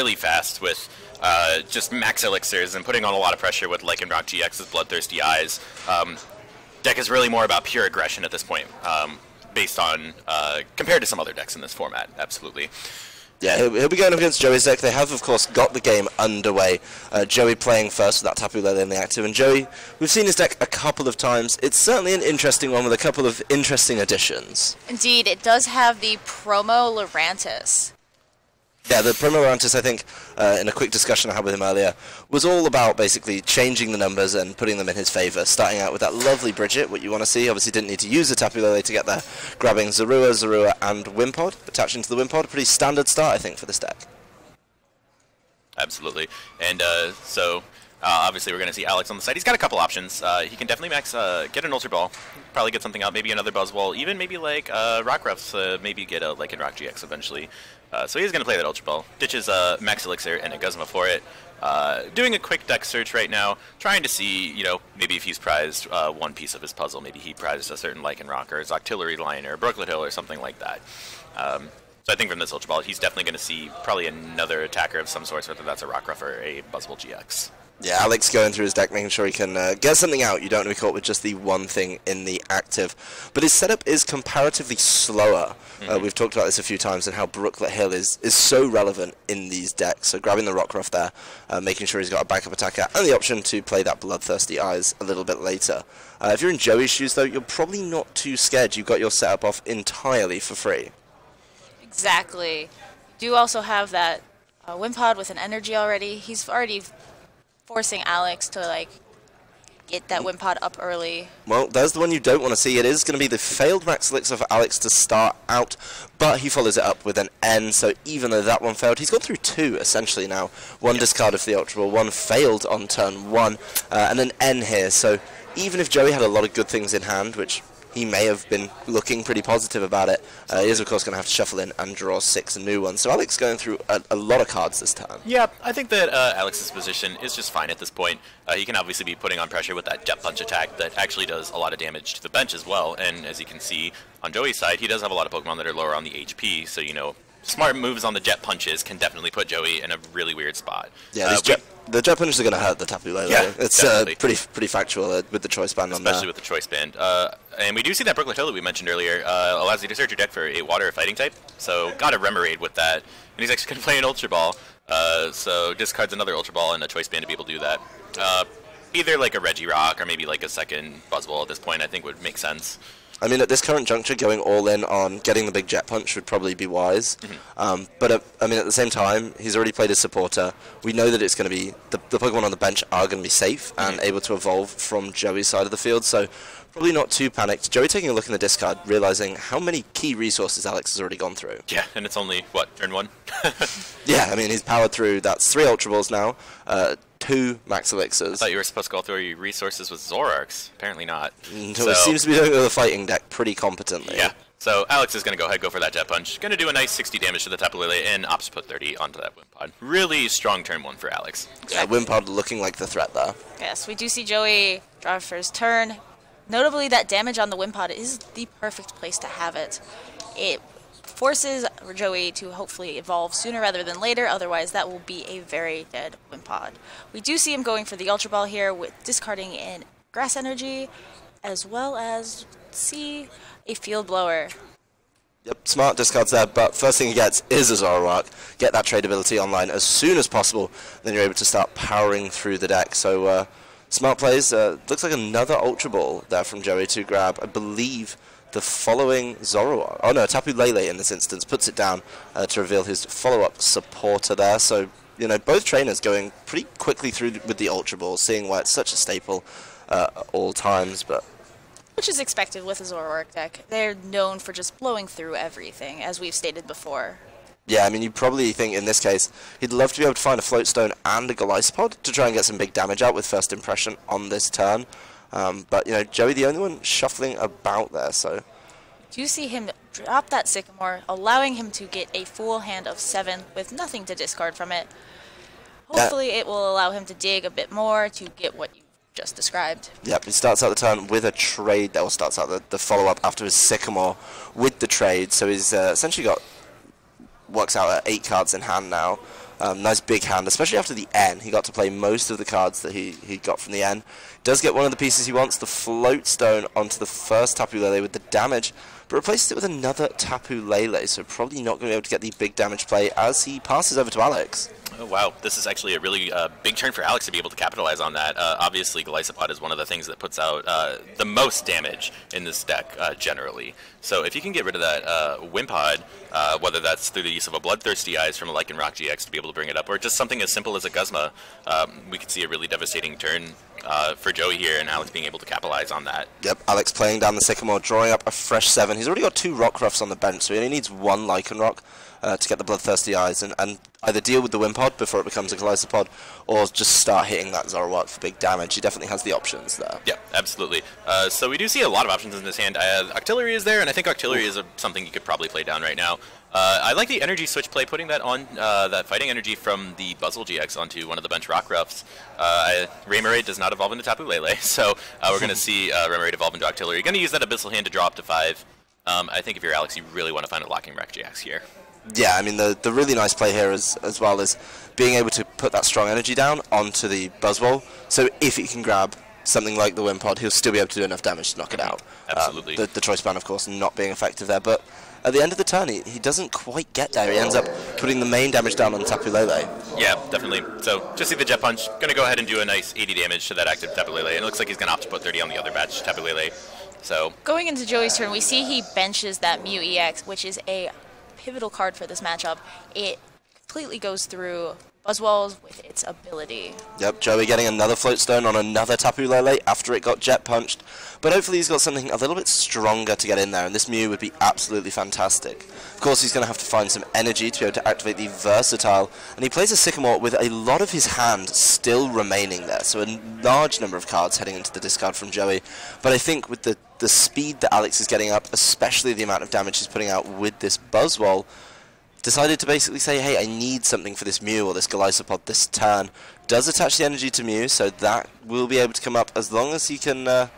really fast with just max elixirs and putting on a lot of pressure with Lycanroc GX's Bloodthirsty Eyes. Deck is really more about pure aggression at this point, based on compared to some other decks in this format. Absolutely. Yeah, he'll be going up against Joey's deck. They have, of course, got the game underway. Joey playing first with that Tapu Lele in the active. And Joey, we've seen his deck a couple of times. It's certainly an interesting one with a couple of interesting additions. Indeed, it does have the promo Lurantis. Yeah, the promo Lurantis, I think, in a quick discussion I had with him earlier, was all about basically changing the numbers and putting them in his favour, starting out with that lovely Bridget, what you want to see. Obviously didn't need to use the Tapu Lele to get there, grabbing Zorua, and Wimpod, attaching to the Wimpod. Pretty standard start, I think, for this deck. Absolutely. And so, obviously we're going to see Alex on the side. He's got a couple options. He can definitely max, get an Ultra Ball, probably get something out, maybe another Buzzwole, even maybe like Rockruffs, maybe get a Lycanroc GX eventually. So he's going to play that Ultra Ball, ditches Max Elixir and a Guzma for it. Doing a quick deck search right now, trying to see, you know, maybe if he's prized one piece of his puzzle. Maybe he prized a certain Lycanroc or his Octillery Line or Brooklet Hill or something like that. So I think from this Ultra Ball, he's definitely going to see probably another attacker of some sort, whether that's a Rockruff or a Buzzwole GX. Yeah, Alex going through his deck, making sure he can get something out. You don't want to be caught with just the one thing in the active. But his setup is comparatively slower. We've talked about this a few times and how Brooklet Hill is so relevant in these decks. So grabbing the Rockruff there, making sure he's got a backup attacker, and the option to play that Bloodthirsty Eyes a little bit later. If you're in Joey's shoes, though, you're probably not too scared. You've got your setup off entirely for free. Exactly. You do also have that Wimpod with an energy already. He's already forcing Alex to, like, get that Wimpod up early. Well, there's the one you don't want to see. It is going to be the failed Max Elixir for Alex to start out, but he follows it up with an N, so even though that one failed, he's gone through two, essentially, now. One discarded for the Ultra Ball, one failed on turn one, and an N here, so even if Joey had a lot of good things in hand, which he may have been looking pretty positive about it, he is, of course, going to have to shuffle in and draw 6 new ones. So Alex going through a lot of cards this turn. Yeah, I think that Alex's position is just fine at this point. He can obviously be putting on pressure with that Jet Punch attack that actually does a lot of damage to the bench as well. And as you can see, on Joey's side, he does have a lot of Pokemon that are lower on the HP, so, you know, smart moves on the Jet Punches can definitely put Joey in a really weird spot. Yeah, the Jet Punches are going to hurt the Tapu Lele. Yeah, it's pretty factual with the Choice Band on there. Especially with the Choice Band. And we do see that Brooklet Hill that we mentioned earlier allows you to search your deck for a Water or Fighting type. So got a Remoraid with that. And he's actually going to play an Ultra Ball. So discards another Ultra Ball and a Choice Band to be able to do that. Either like a Regirock or maybe like a second Buzzwole at this point I think would make sense. I mean, at this current juncture, going all in on getting the big Jet Punch would probably be wise. But, I mean, at the same time, he's already played his supporter. We know that it's going to be, the Pokemon on the bench are going to be safe and able to evolve from Joey's side of the field, so probably not too panicked. Joey taking a look in the discard, realizing how many key resources Alex has already gone through. Yeah, and it's only, what, turn one? Yeah, I mean, he's powered through, that's 3 Ultra Balls now, 2 Max Elixirs. I thought you were supposed to go through your resources with Zoroarks. Apparently not. So it seems to be doing it with a fighting deck pretty competently. Yeah. So Alex is going to go ahead, go for that Jet Punch. Going to do a nice 60 damage to the Tapu Lele and opts put 30 onto that Wimpod. Really strong turn one for Alex. Yeah, Wimpod looking like the threat there. Yes, we do see Joey draw for his turn. Notably, that damage on the Wimpod is the perfect place to have it. It forces Joey to hopefully evolve sooner rather than later, otherwise that will be a very dead Wimpod. We do see him going for the Ultra Ball here with discarding in Grass Energy, as well as, see, a Field Blower. Yep, smart discards there, but first thing he gets is a Zoroark. Get that tradability online as soon as possible, then you're able to start powering through the deck. So, smart plays. Looks like another Ultra Ball there from Joey to grab, I believe, the following Zoroark. Oh no, Tapu Lele in this instance puts it down to reveal his follow-up supporter there. So, you know, both trainers going pretty quickly through with the Ultra Ball, seeing why it's such a staple at all times. But which is expected with a Zoroark deck. They're known for just blowing through everything, as we've stated before. Yeah, I mean, you probably think in this case he'd love to be able to find a Floatstone and a Golisopod to try and get some big damage out with first impression on this turn. But, you know, Joey the only one shuffling about there, so. Do you see him drop that Sycamore, allowing him to get a full hand of 7 with nothing to discard from it? Hopefully it will allow him to dig a bit more to get what you just described. Yep, he starts out the turn with a trade, or starts out the follow-up after his Sycamore with the trade, so he's essentially got, works out at 8 cards in hand now. Nice big hand, especially after the N. He got to play most of the cards that he got from the N. Does get one of the pieces he wants, the Float Stone, onto the first Tapu Lele with the damage, but replaces it with another Tapu Lele, so probably not going to be able to get the big damage play as he passes over to Alex. Oh, wow. This is actually a really big turn for Alex to be able to capitalize on that. Obviously, Golisopod is one of the things that puts out the most damage in this deck generally. So if you can get rid of that Wimpod, whether that's through the use of a Bloodthirsty Eyes from a Lycanroc GX to be able to bring it up, or just something as simple as a Guzma, we could see a really devastating turn for Joey here, and Alex being able to capitalize on that. Yep, Alex playing down the Sycamore, drawing up a fresh 7. He's already got 2 Rockruffs on the bench, so he only needs 1 Lycanroc to get the Bloodthirsty Eyes, and either deal with the Wimpod before it becomes a Golisopod, or just start hitting that Zoroark for big damage. He definitely has the options there. Yeah, absolutely. So we do see a lot of options in this hand. Octillery is there, and I think Octillery is something you could probably play down right now. I like the energy switch play, putting that on that fighting energy from the Buzzle GX onto one of the bench Rockruffs. Raymaray does not evolve into Tapu Lele, so we're going to see Raymaray evolve into Octillery. You're going to use that Abyssal Hand to draw up to 5. I think if you're Alex, you really want to find a Locking Wreck GX here. Yeah, I mean, the really nice play here as well is being able to put that strong energy down onto the Buzzwole, so if he can grab something like the Wimpod, he'll still be able to do enough damage to knock it out. Absolutely. The Choice Band, of course, not being effective there, but at the end of the turn, he doesn't quite get there. He ends up putting the main damage down on Tapu Lele. Yeah, definitely. So just see the Jet Punch. Going to go ahead and do a nice 80 damage to that active Tapu Lele. And it looks like he's going to opt to put 30 on the other batch Tapu Lele. So going into Joey's turn, we see he benches that Mew EX, which is a pivotal card for this matchup. It completely goes through Buzzwoles with its ability. Yep, Joey getting another Float Stone on another Tapu Lele after it got Jet Punched. But hopefully he's got something a little bit stronger to get in there, and this Mew would be absolutely fantastic. Of course, he's going to have to find some energy to be able to activate the Versatile, and he plays a Sycamore with a lot of his hand still remaining there, so a large number of cards heading into the discard from Joey. But I think with the speed that Alex is getting up, especially the amount of damage he's putting out with this Buzzwole, decided to basically say, hey, I need something for this Mew or this Golisopod this turn. Does attach the energy to Mew, so that will be able to come up as long as he can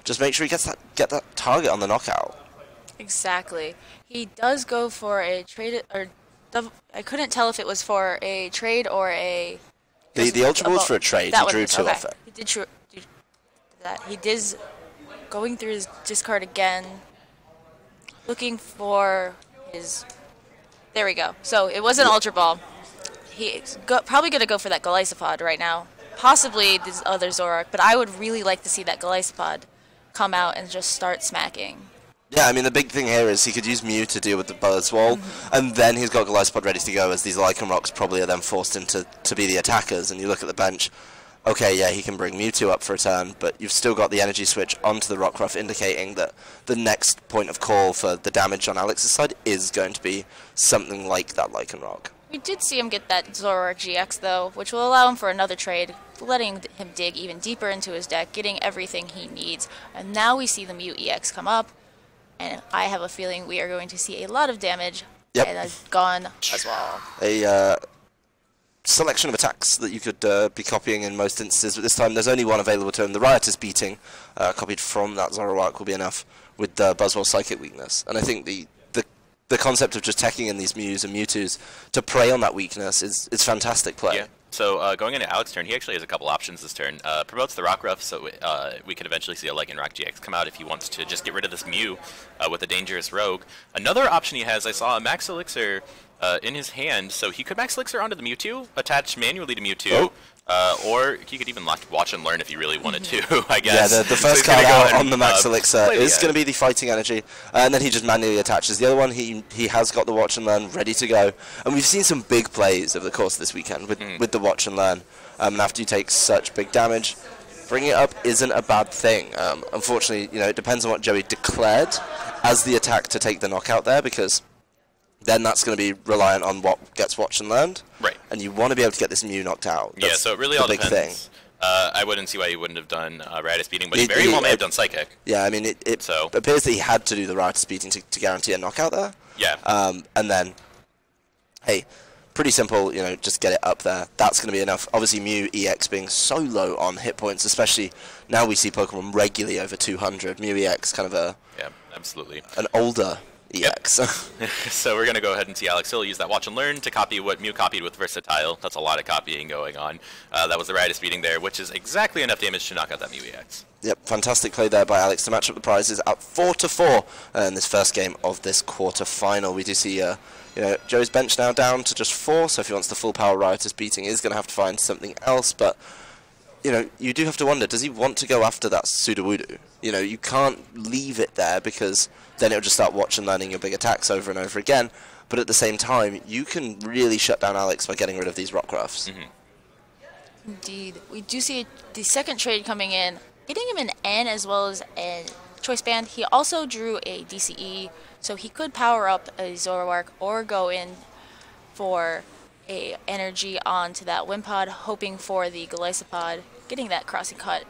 just make sure he get that target on the knockout. Exactly. He does go for a trade, or I couldn't tell if it was for a trade or a... The Ultra Ball was for a trade. He drew 2 off it. He did that. He did going through his discard again, looking for his... There we go. So it was an Ultra Ball. He's probably going to go for that Golisopod right now. Possibly this other Zoroark, but I would really like to see that Golisopod come out and just start smacking. Yeah, I mean, the big thing here is he could use Mew to deal with the Buzzwole, and then he's got Golisopod ready to go, as these Lycanrocs probably are then forced into to be the attackers, and you look at the bench, okay, yeah, he can bring Mewtwo up for a turn, but you've still got the energy switch onto the Rockruff, indicating that the next point of call for the damage on Alex's side is going to be something like that Lycanroc. We did see him get that Zoroark GX, though, which will allow him for another trade, letting him dig even deeper into his deck, getting everything he needs. And now we see the Mew EX come up, and I have a feeling we are going to see a lot of damage, and a gun as well. A selection of attacks that you could be copying in most instances, but this time there's only one available to him. The Riotous Beating, copied from that Zoroark, will be enough with the Buzzwole Psychic weakness. And I think the concept of just teching in these Mews and Mewtwo's to prey on that weakness is fantastic play. Yeah. So going into Alex's turn, he actually has a couple options this turn. Promotes the Rockruff, so we could eventually see a Lycanroc GX come out if he wants to just get rid of this Mew with a Dangerous Rogue. Another option he has, I saw a Max Elixir in his hand, so he could Max Elixir onto the Mewtwo, attach manually to Mewtwo, or he could even watch and learn if he really wanted to, I guess. Yeah, the first card out on the Max Elixir is going to be the Fighting Energy, and then he just manually attaches. The other one, he has got the Watch and Learn ready to go, and we've seen some big plays over the course of this weekend with the Watch and Learn, and after you take such big damage, bringing it up isn't a bad thing. Unfortunately, it depends on what Joey declared as the attack to take the knockout there, because then that's going to be reliant on what gets Watched and Learned. Right. And you want to be able to get this Mew knocked out. That's so it really all depends. I wouldn't see why he wouldn't have done Riotous Beating, but he very well may have done Psychic. Yeah, I mean, it appears that he had to do the Riotous Beating to guarantee a knockout there. Yeah. And then, hey, pretty simple, just get it up there. That's going to be enough. Obviously, Mew EX being so low on hit points, especially now we see Pokemon regularly over 200. Mew EX kind of absolutely. an older EX. So we're going to go ahead and see Alex Hill use that Watch and Learn to copy what Mew copied with Versatile. That's a lot of copying going on. That was the Riotous Beating there, which is exactly enough damage to knock out that Mew EX. Yep, fantastic play there by Alex to match up the prizes at 4-4 in this first game of this quarter-final. We do see Joe's bench now down to just 4, so if he wants the full power Riotous Beating, he's going to have to find something else, but you do have to wonder, does he want to go after that Sudowoodo? You can't leave it there because then it'll just start Watch and Learning your big attacks over and over again, but at the same time, you can really shut down Alex by getting rid of these Rockruffs. Indeed. We do see the second trade coming in, getting him an N as well as a Choice Band. He also drew a DCE, so he could power up a Zoroark or go in for a energy onto that Wimpod, hoping for the Golisopod, getting that crossing cut.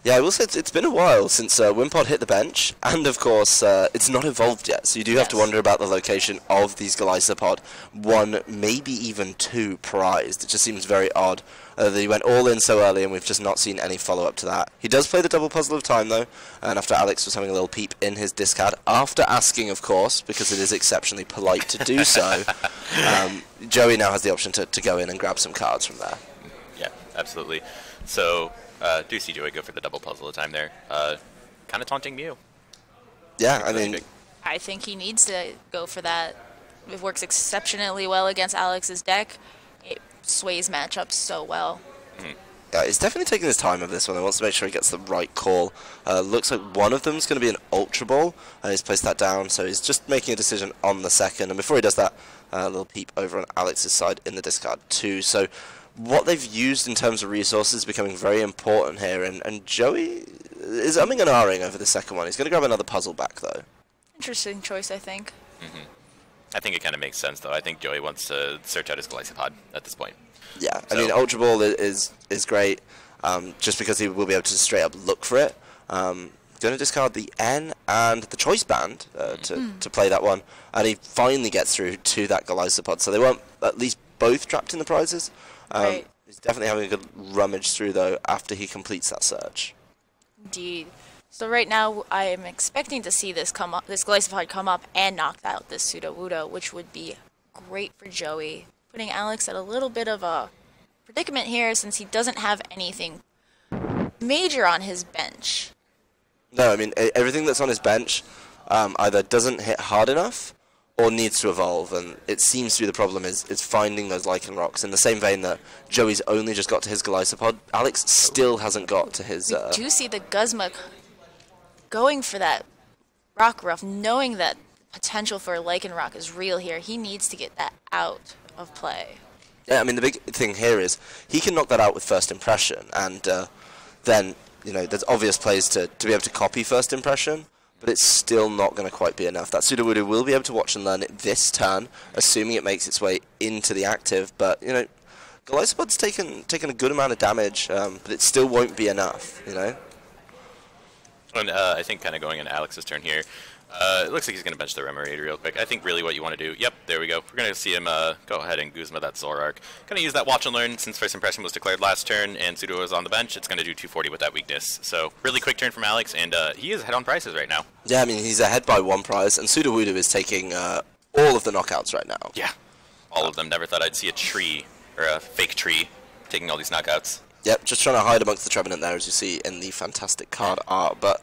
Yeah, I will say it's been a while since Wimpod hit the bench, and of course it's not evolved yet, so you do have to wonder about the location of these Golisopod. 1, maybe even 2 prized. It just seems very odd that he went all in so early and we've just not seen any follow-up to that. He does play the double Puzzle of Time though, and after Alex was having a little peep in his discard, after asking of course, because it is exceptionally polite to do so, Joey now has the option to go in and grab some cards from there. Yeah, absolutely. So do see Joey go for the double Puzzle of Time there. Kind of taunting Mew. Yeah, I mean, I think he needs to go for that. It works exceptionally well against Alex's deck. It sways matchups so well. Yeah, he's definitely taking his time with this one. He wants to make sure he gets the right call. Looks like one of them is going to be an Ultra Ball. He's placed that down, so he's just making a decision on the second. And before he does that, a little peep over on Alex's side in the discard too. So what they've used in terms of resources is becoming very important here. And Joey is umming and ahhing over the second one. He's going to grab another puzzle back, though. Interesting choice, I think. I think it kind of makes sense, though. I think Joey wants to search out his Golisopod at this point. Yeah, I mean, Ultra Ball is great, just because he will be able to straight up look for it. Going to discard the N and the Choice Band to play that one, and he finally gets through to that Golisopod, so they weren't at least both trapped in the prizes. Right. He's definitely having a good rummage through, though, after he completes that search. Indeed. So right now, I am expecting to see this Golisopod come up and knock out this Sudowoodo, which would be great for Joey, putting Alex at a little bit of a predicament here since he doesn't have anything major on his bench. No, I mean, everything that's on his bench either doesn't hit hard enough or needs to evolve, and it seems to be the problem is finding those Lichen Rocks. In the same vein that Joey's only just got to his Golisopod, Alex still hasn't got to his... We do see the Guzma going for that Rockruff, knowing that potential for a Lichen Rock is real here. He needs to get that out of play. Yeah, I mean, the big thing here is he can knock that out with First Impression, and then, there's obvious plays to be able to copy First Impression, but it's still not going to quite be enough. That Sudowoodo will be able to Watch and Learn it this turn, assuming it makes its way into the active, but, Golisopod's taken a good amount of damage, but it still won't be enough, And I think kind of going into Alex's turn here, it looks like he's going to bench the Remoraid real quick. I think really what you want to do, yep, there we go. We're going to see him go ahead and Guzma that Zoroark. Going to use that Watch and Learn since First Impression was declared last turn and Pseudo is on the bench. It's going to do 240 with that weakness. So really quick turn from Alex, and he is ahead on prices right now. Yeah, I mean, he's ahead by 1 prize, and Sudowoodo is taking all of the knockouts right now. Yeah, all of them. Never thought I'd see a tree, or a fake tree, taking all these knockouts. Yep, just trying to hide amongst the Trevenant there, as you see in the fantastic card art, but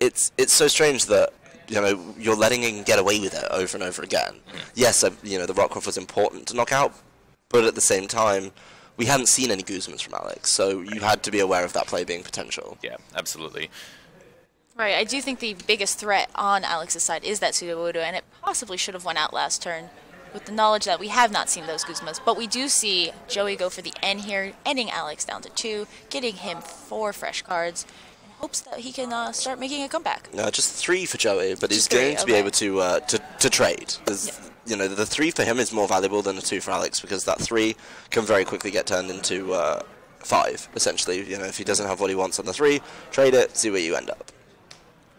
it's so strange that you're letting him get away with it over and over again. Yes, the Rockruff was important to knock out, but at the same time, we hadn't seen any Guzmans from Alex, so you had to be aware of that play being potential. Yeah, absolutely. Right, I do think the biggest threat on Alex's side is that Sudowoodo, and it possibly should have went out last turn, with the knowledge that we have not seen those Guzmas. But we do see Joey go for the N here, ending Alex down to 2, getting him 4 fresh cards, hopes that he can start making a comeback. No, just 3 for Joey, but he's going to be able to trade. The 3 for him is more valuable than the 2 for Alex, because that 3 can very quickly get turned into 5, essentially. If he doesn't have what he wants on the 3, trade it, see where you end up.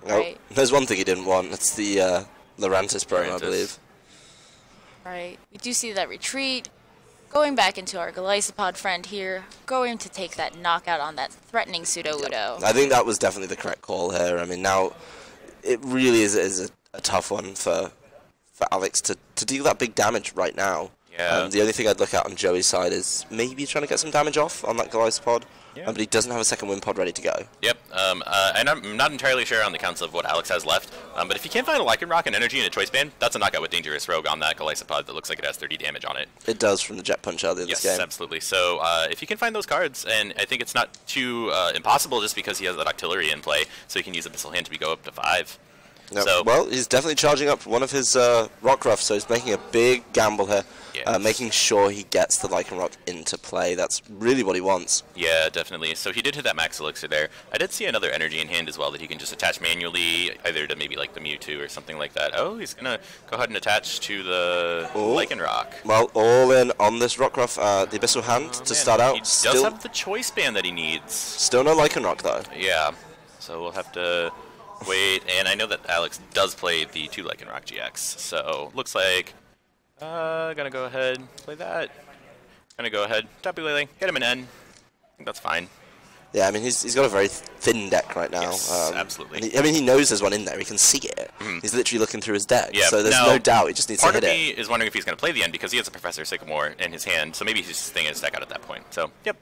Right. There's one thing he didn't want, it's the Lurantis promo, I believe. Right. We do see that retreat. Going back into our Golisopod friend here, going to take that knockout on that threatening Sudowoodo. I think that was definitely the correct call here. I mean, now it really is a tough one for Alex to deal that big damage right now. Yeah. The only thing I'd look at on Joey's side is maybe trying to get some damage off on that Glycopod. Yeah. But he doesn't have a second wind pod ready to go. Yep, and I'm not entirely sure on the counts of what Alex has left, but if he can't find a Lycanroc and Energy in a Choice Band, that's a knockout with Dangerous Rogue on that Glycopod that looks like it has 30 damage on it. It does from the Jet Punch earlier this game. Yes, absolutely. So if you can find those cards, and I think it's not too impossible just because he has that Octillery in play, so he can use Abyssal Hand to go up to 5. Yep. So, well, he's definitely charging up one of his Rockruff, so he's making a big gamble here, yes. making sure he gets the Lycanroc into play. That's really what he wants. Yeah, definitely. So he did hit that Max Elixir there. I did see another Energy in hand as well that he can just attach manually, either to maybe like the Mewtwo or something like that. Oh, he's going to go ahead and attach to the Lycanroc. Well, all in on this Rockruff, the Abyssal Hand to start out. He does have the Choice Band that he needs. Still no Lycanroc, though. Yeah, so we'll have to wait, and I know that Alex does play the 2 Lycanroc GX, so looks like gonna go ahead, play that. Gonna go ahead, Tapu Lele, get him an N. I think that's fine. Yeah, I mean, he's got a very thin deck right now. Yes, absolutely. And he knows there's one in there. He can see it. He's literally looking through his deck. Yeah, so there's no doubt. He just needs to hit it. Part of me is wondering if he's going to play the N because he has a Professor Sycamore in his hand, so maybe he's just thinking his deck out at that point. So, yep,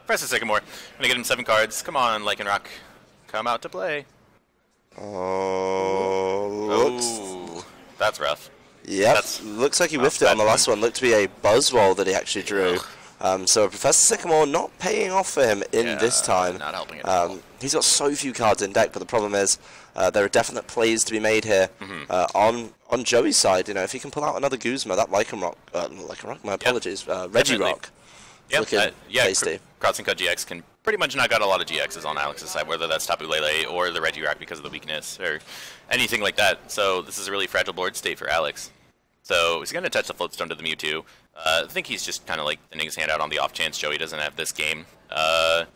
Professor Sycamore. Gonna get him 7 cards. Come on, Lycanroc. Come out to play. Oh, that's rough. Yep, looks like he whiffed it on the last one. Looked to be a Buzzwole that he actually drew. So Professor Sycamore not paying off for him in this time. Not helping at all. He's got so few cards in deck, but the problem is there are definite plays to be made here on Joey's side. You know, if he can pull out another Guzma, that Lycanroc, my apologies, Regirock. Yep, yeah, tasty. Crossing Cut GX can pretty much knock out a lot of GXs on Alex's side, whether that's Tapu Lele or the Regirock because of the weakness or anything like that. So this is a really fragile board state for Alex. So he's going to attach the Floatstone to the Mewtwo. I think he's just kind of like thinning his hand out on the off chance Joey doesn't have this game. Kind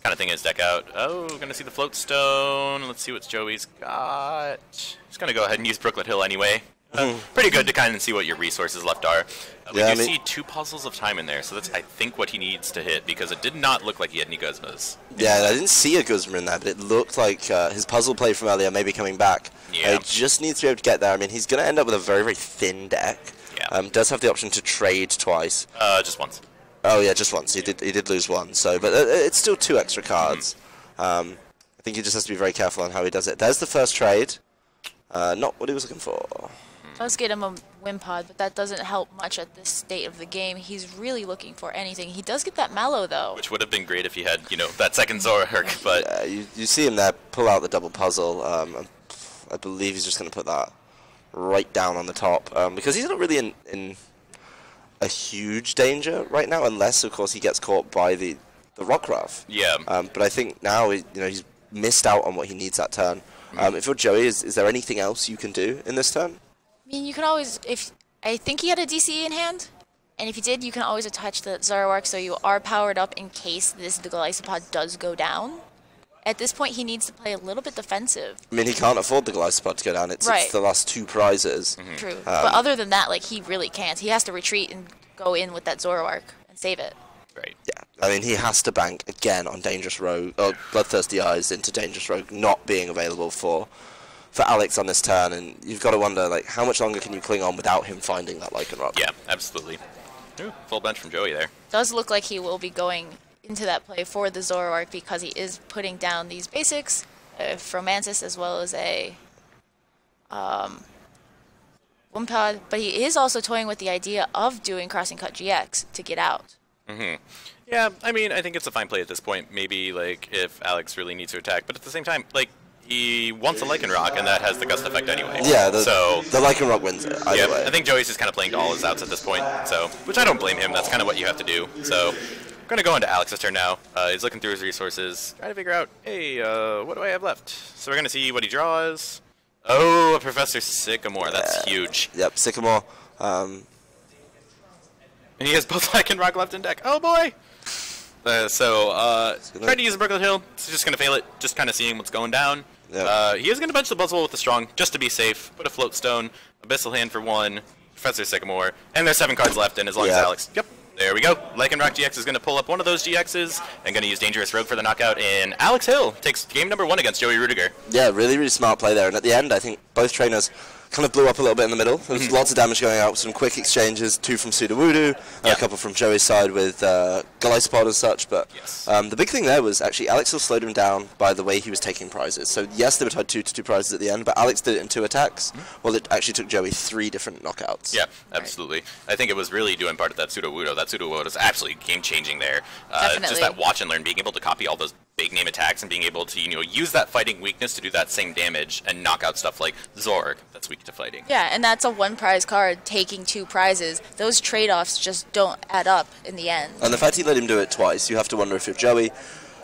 of thinking his deck out. Oh, going to see the Floatstone. Let's see what Joey's got. He's going to go ahead and use Brooklet Hill anyway. Pretty good to kind of see what your resources left are. We do see 2 puzzles of time in there, so that's, I think, what he needs to hit, because it did not look like he had any Guzmas. Yeah, I didn't see a Guzma in there, but it looked like his puzzle play from earlier may be coming back. Yeah. He just needs to be able to get there. I mean, he's going to end up with a very, very thin deck. Yeah. Does have the option to trade twice. Just once. Oh, yeah, just once. He did lose one, so, but it's still 2 extra cards. I think he just has to be very careful on how he does it. There's the first trade. Not what he was looking for. Does get him a Wimpod, but that doesn't help much at this state of the game. He's really looking for anything. He does get that Mallow, though. Which would have been great if he had, you know, that second Zoroark, but... Yeah, you see him there pull out the double puzzle. I believe he's just going to put that right down on the top, because he's not really in a huge danger right now, unless, of course, he gets caught by the Rockruff. Yeah. But I think now he's missed out on what he needs that turn. If you're Joey, is there anything else you can do in this turn? I mean, you can always, I think he had a DCE in hand, and if you did, you can always attach the Zoroark so you are powered up in case the Glycopod does go down. At this point, he needs to play a little bit defensive. I mean, he can't afford the Glycopod to go down. It's the last 2 prizes. True. But other than that, like, he really can't. He has to retreat and go in with that Zoroark and save it. Right. Yeah. I mean, he has to bank again on Dangerous Rogue, or Bloodthirsty Eyes into Dangerous Rogue not being available for Alex on this turn, and you've got to wonder, like, how much longer can you cling on without him finding that Lycanroc? Yeah, absolutely. Ooh, full bench from Joey there. Does look like he will be going into that play for the Zoroark because he is putting down these basics, from Mantis as well as a Wimpod, but he is also toying with the idea of doing Crossing Cut GX to get out. Yeah, I mean, I think it's a fine play at this point. Maybe, like, if Alex really needs to attack, but at the same time, like, he wants a Lycanroc, and that has the Gust effect anyway. Yeah, the Lycanroc wins it, either way. I think Joey's just kind of playing to all his outs at this point, so, which I don't blame him. That's kind of what you have to do. So, I'm going to go into Alex's turn now. He's looking through his resources, trying to figure out, hey, what do I have left? So we're going to see what he draws. Oh, a Professor Sycamore. That's huge. Yep, Sycamore. And he has both Lycanroc left in deck. Oh, boy! Trying to use a Brooklet Hill. He's just going to fail it, just kind of seeing what's going down. Yep. He is going to bench the Buzzwole with the Strong, just to be safe. Put a Floatstone, Abyssal Hand for 1, Professor Sycamore, and there's 7 cards left, and as long as Alex... Yep, there we go. Lycanroc GX is going to pull up one of those GXs, and going to use Dangerous Rogue for the knockout, and Alex Hill takes game number 1 against Joey Ruettiger. Yeah, really, really smart play there, and at the end, I think both trainers kind of blew up a little bit in the middle. There was lots of damage going out, some quick exchanges, 2 from Sudowoodo, and a couple from Joey's side with Gliscod and such, but the big thing there was actually Alex still slowed him down by the way he was taking prizes. So yes, they were tied 2-2 prizes at the end, but Alex did it in 2 attacks, while it actually took Joey 3 different knockouts. Yeah, absolutely. I think it was really doing part of that Sudowoodo. That Sudowoodo is absolutely game-changing there. Just that watch and learn, being able to copy all those big name attacks and being able to, use that fighting weakness to do that same damage and knock out stuff like Zorg that's weak to fighting. Yeah, and that's a 1 prize card taking 2 prizes. Those trade-offs just don't add up in the end. And the fact he let him do it twice, you have to wonder if you're Joey,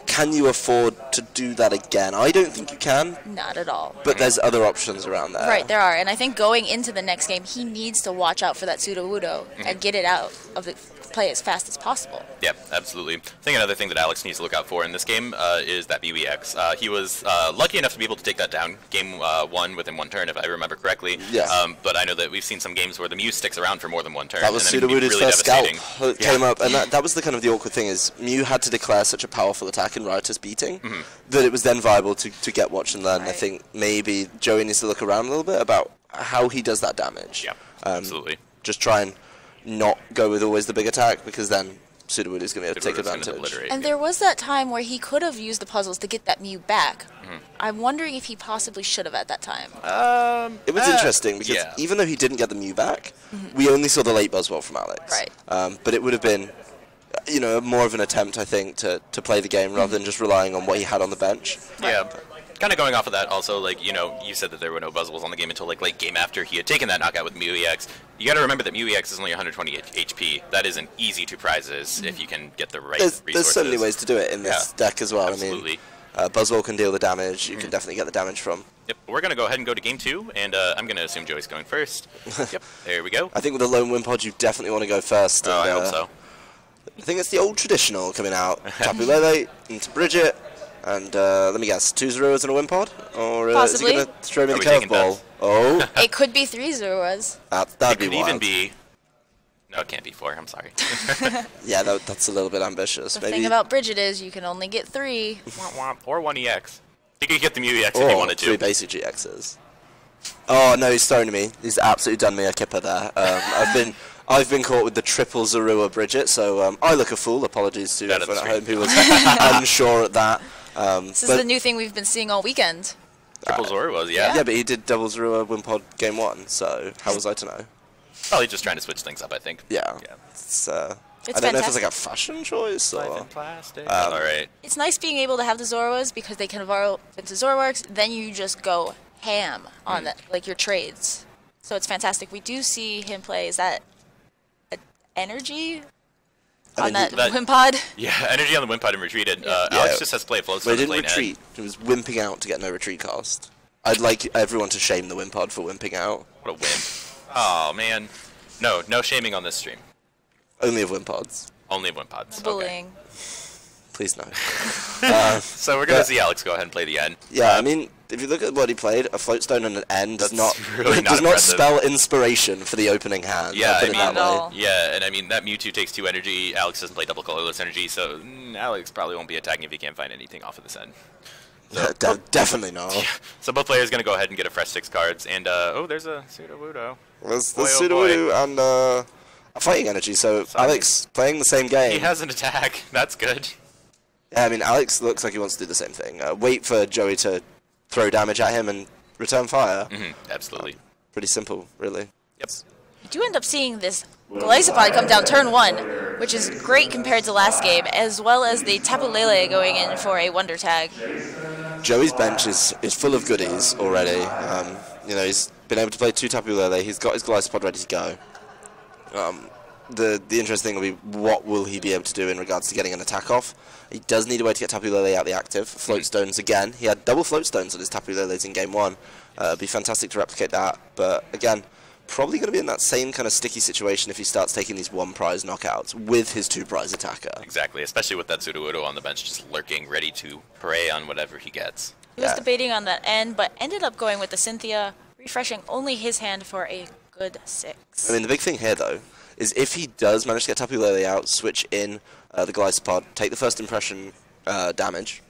can you afford to do that again? I don't think you can. Not at all. But there's other options around there. Right, there are. And I think going into the next game, he needs to watch out for that Sudowoodo and get it out of the play as fast as possible. Yeah, absolutely. I think another thing that Alex needs to look out for in this game is that BWX. He was lucky enough to be able to take that down game 1 within 1 turn, if I remember correctly. Yeah. But I know that we've seen some games where the Mew sticks around for more than 1 turn. That was Sudowoodo's first scalp that came up, and that was the kind of the awkward thing is Mew had to declare such a powerful attack in Riotous beating that it was then viable to get watch and learn. Right. I think maybe Joey needs to look around a little bit about how he does that damage. Yeah, absolutely. Just try and not go with always the big attack, because then Sudowoodo is going to be able to take advantage. And there was that time where he could have used the puzzles to get that Mew back. I'm wondering if he possibly should have at that time. It was interesting, because even though he didn't get the Mew back, we only saw the late Buzzwole from Alex. Right. But it would have been, more of an attempt, I think, to play the game rather than just relying on what he had on the bench. Yeah. Kind of going off of that, also, you said that there were no Buzzwoles on the game until, late game after he had taken that knockout with Mew EX. You got to remember that Mew EX is only 120 HP. That isn't easy 2 prizes if you can get the right resources. There's so many ways to do it in this deck as well. Absolutely. I mean, Buzzwole can deal the damage. You can definitely get the damage from. Yep. We're going to go ahead and go to game 2, and I'm going to assume Joey's going first. Yep. There we go. I think with the lone Wimpod, you definitely want to go first. I hope so. I think it's the old traditional coming out. Tapu Lele into Bridget. And let me guess, 2 Zeroas and a Wimpod? Or is he going to throw me the curveball? Oh. It could be 3 Zeroas. That'd be wild. It could even be... No, it can't be 4. I'm sorry. Yeah, that's a little bit ambitious. The thing about Bridget is you can only get 3. Or 1 EX. You could get the Mew EX if you wanted to. 3 basic GXs. Oh, no, he's thrown me. He's absolutely done me a kipper there. I've been caught with the triple Zorua Bridget, so I look a fool. Apologies to everyone at home who was unsure at that. This is the new thing we've been seeing all weekend. Triple Zorua was, yeah. Yeah, but he did double Zorua Wimpod game 1, so how was I to know? Probably just trying to switch things up, I think. Yeah. It's I don't know if it's like a fashion choice or... Plastic. All right. It's nice being able to have the Zoruas because they can evolve into Zoroarks, then you just go ham on your trades. So it's fantastic. We do see him play, is that energy? On that Wimpod? Yeah, energy on the Wimpod and retreated. Alex just has to play a float. But he didn't retreat. He was wimping out to get no retreat cost. I'd like everyone to shame the Wimpod for wimping out. What a wimp. Oh, man. No shaming on this stream. Only of Wimpods. Only of Wimpods. Bullying. Okay. Please no. So we're going to see Alex go ahead and play the N. Yeah, I mean, if you look at what he played, a Floatstone and an N does not really spell inspiration for the opening hand. Yeah, put it that way. Yeah, and I mean, that Mewtwo takes 2 energy. Alex doesn't play double colorless energy, so Alex probably won't be attacking if he can't find anything off of this end. So, definitely not. Yeah. So both players going to go ahead and get a fresh 6 cards, and there's a Sudowoodo. There's Sudowoodo and a fighting energy, so Alex playing the same game. He has an attack. That's good. Yeah, I mean, Alex looks like he wants to do the same thing. Wait for Joey to throw damage at him and return fire. Absolutely. Pretty simple, really. Yep. You do end up seeing this Gliscod come down turn 1, which is great compared to last game, as well as the Tapu Lele going in for a Wonder Tag. Joey's bench is full of goodies already. He's been able to play 2 Tapu Lele. He's got his Gliscod ready to go. The interesting thing will be what will he be able to do in regards to getting an attack off. He does need a way to get Tapu Lele out the active. Floatstones again. He had double Floatstones on his Tapu Leles in game 1. It'd be fantastic to replicate that. But again, probably going to be in that same kind of sticky situation if he starts taking these 1 prize knockouts with his 2 prize attacker. Exactly, especially with that Sudowoodo on the bench just lurking, ready to prey on whatever he gets. He was debating on that end, but ended up going with the Cynthia, refreshing only his hand for a good 6. I mean, the big thing here, though, is if he does manage to get Tapu Lele out, switch in the Gliscod, take the first impression damage,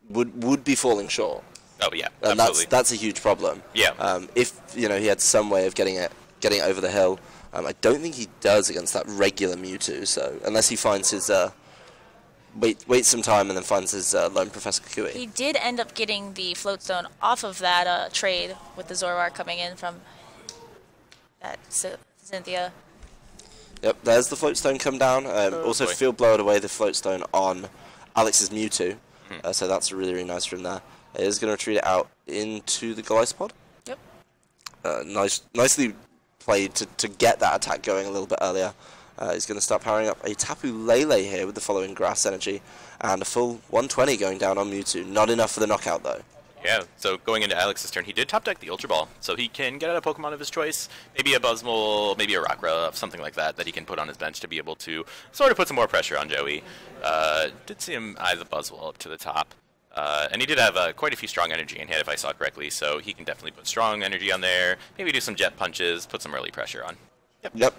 would be falling short. Oh yeah, and absolutely. that's a huge problem. Yeah. If he had some way of getting it over the hill, I don't think he does against that regular Mewtwo. So unless he finds his waits some time and then finds his lone Professor Kukui. He did end up getting the Float Stone off of that trade with the Zoroark coming in from that Cynthia. Yep, there's the Float Stone come down. Also, boy. Field Blowered away the Float Stone on Alex's Mewtwo. So that's really, really nice from there. It is going to retreat it out into the Gliscod. Yep. Nicely played to get that attack going a little bit earlier. He's going to start powering up a Tapu Lele here with the following Grass Energy. And a full 120 going down on Mewtwo. Not enough for the knockout, though. Yeah, so going into Alex's turn, he did top deck the Ultra Ball, so he can get out a Pokemon of his choice, maybe a Buzzwole, maybe a Rockruff, something like that he can put on his bench to be able to sort of put some more pressure on Joey. Did see him eye the Buzzwole up to the top, and he did have quite a few strong energy in hand if I saw correctly, so he can definitely put strong energy on there, maybe do some jet punches, put some early pressure on. Yep.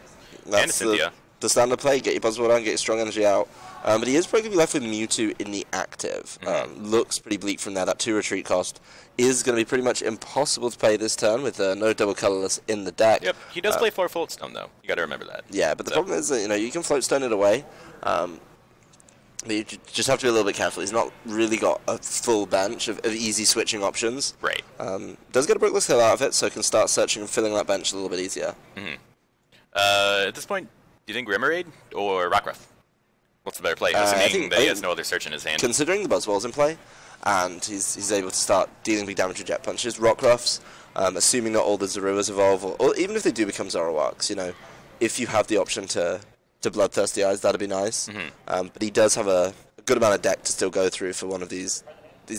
That's Cynthia. The standard play, get your Buzzwole down, get your strong energy out. But he is probably going to be left with Mewtwo in the active. Looks pretty bleak from there. That 2 retreat cost is going to be pretty much impossible to play this turn with no double colorless in the deck. Yep, he does play 4 Float Stone though. You got to remember that. Yeah, but the problem is that you can Float Stone it away. But you just have to be a little bit careful. He's not really got a full bench of easy switching options. Right. Does get a Brookless Hill out of it, so can start searching and filling that bench a little bit easier. At this point, do you think Remoraid or Rockruff? What's the better play? Assuming that he has no other search in his hand. Considering the Buzzwole's in play, and he's able to start dealing big damage with Jet Punches, Rockruffs, assuming not all the Zoruas evolve, or even if they do become Zoroarks, if you have the option to Bloodthirsty Eyes, that'd be nice. But he does have a good amount of deck to still go through for one of these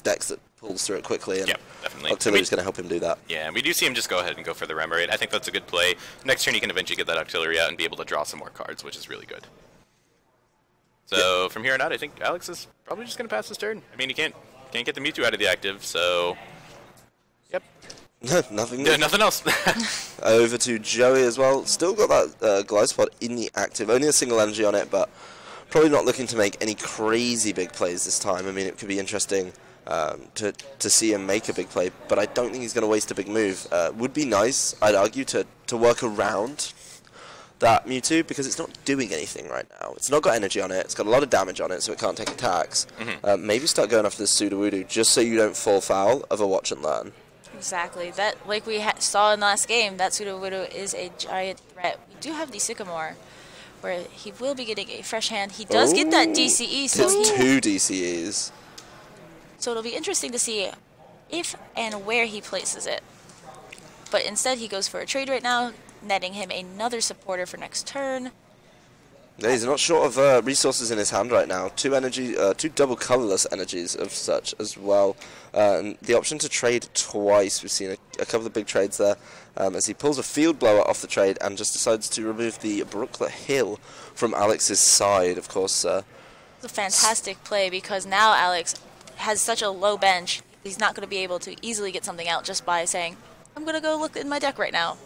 decks that pulls through it quickly, and definitely. Octillery's going to help him do that. Yeah, and we do see him just go ahead and go for the Remoraid. I think that's a good play. Next turn, he can eventually get that Octillery out and be able to draw some more cards, which is really good. So from here on out, I think Alex is probably just going to pass his turn. I mean, he can't get the Mewtwo out of the active, so yep. Nothing. Yeah, nothing else. Over to Joey as well. Still got that Gliscod in the active. Only a single energy on it, but probably not looking to make any crazy big plays this time. I mean, it could be interesting to see him make a big play, but I don't think he's going to waste a big move. Would be nice, I'd argue, to work around that Mewtwo, because it's not doing anything right now. It's not got energy on it, it's got a lot of damage on it, so it can't take attacks. Maybe start going after this Sudowoodo, just so you don't fall foul of a Watch and Learn. Exactly. That, like we saw in the last game, that Sudowoodo is a giant threat. We do have the Sycamore, where he will be getting a fresh hand. He does get that DCE, so it's 2 DCEs. So it'll be interesting to see if and where he places it. But instead, he goes for a trade right now, netting him another supporter for next turn. Yeah, he's not short of resources in his hand right now. 2 double colorless energies of such as well. And the option to trade twice. We've seen a couple of big trades there. As he pulls a Field Blower off the trade and just decides to remove the Brooklet Hill from Alex's side. Of course, It's a fantastic play because now Alex has such a low bench. He's not going to be able to easily get something out just by saying, I'm going to go look in my deck right now.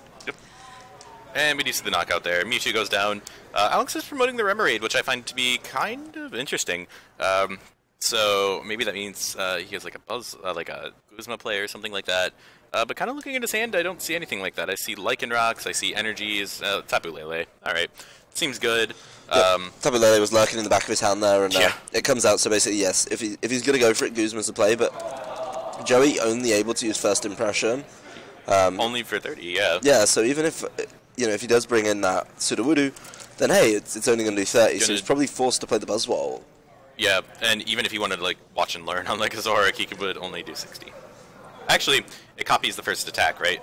And we do see the knockout there. Mewtwo goes down. Alex is promoting the Remoraid, which I find to be kind of interesting. So maybe that means he has like a Guzma play or something like that. But kind of looking at his hand, I don't see anything like that. I see Lycanrocs, I see Energies, Tapu Lele. All right, seems good. Tapu Lele was lurking in the back of his hand there, and it comes out. So basically, yes, if he's going to go for it, Guzma's the play. But Joey only able to use First Impression. Only for 30, yeah. Yeah, so even if if he does bring in that Sudowoodo, then hey, it's only going to do 30, so he's probably forced to play the Buzzwole. Yeah, and even if he wanted to like watch and learn on like a Zoroark, he would only do 60. Actually, it copies the first attack, right?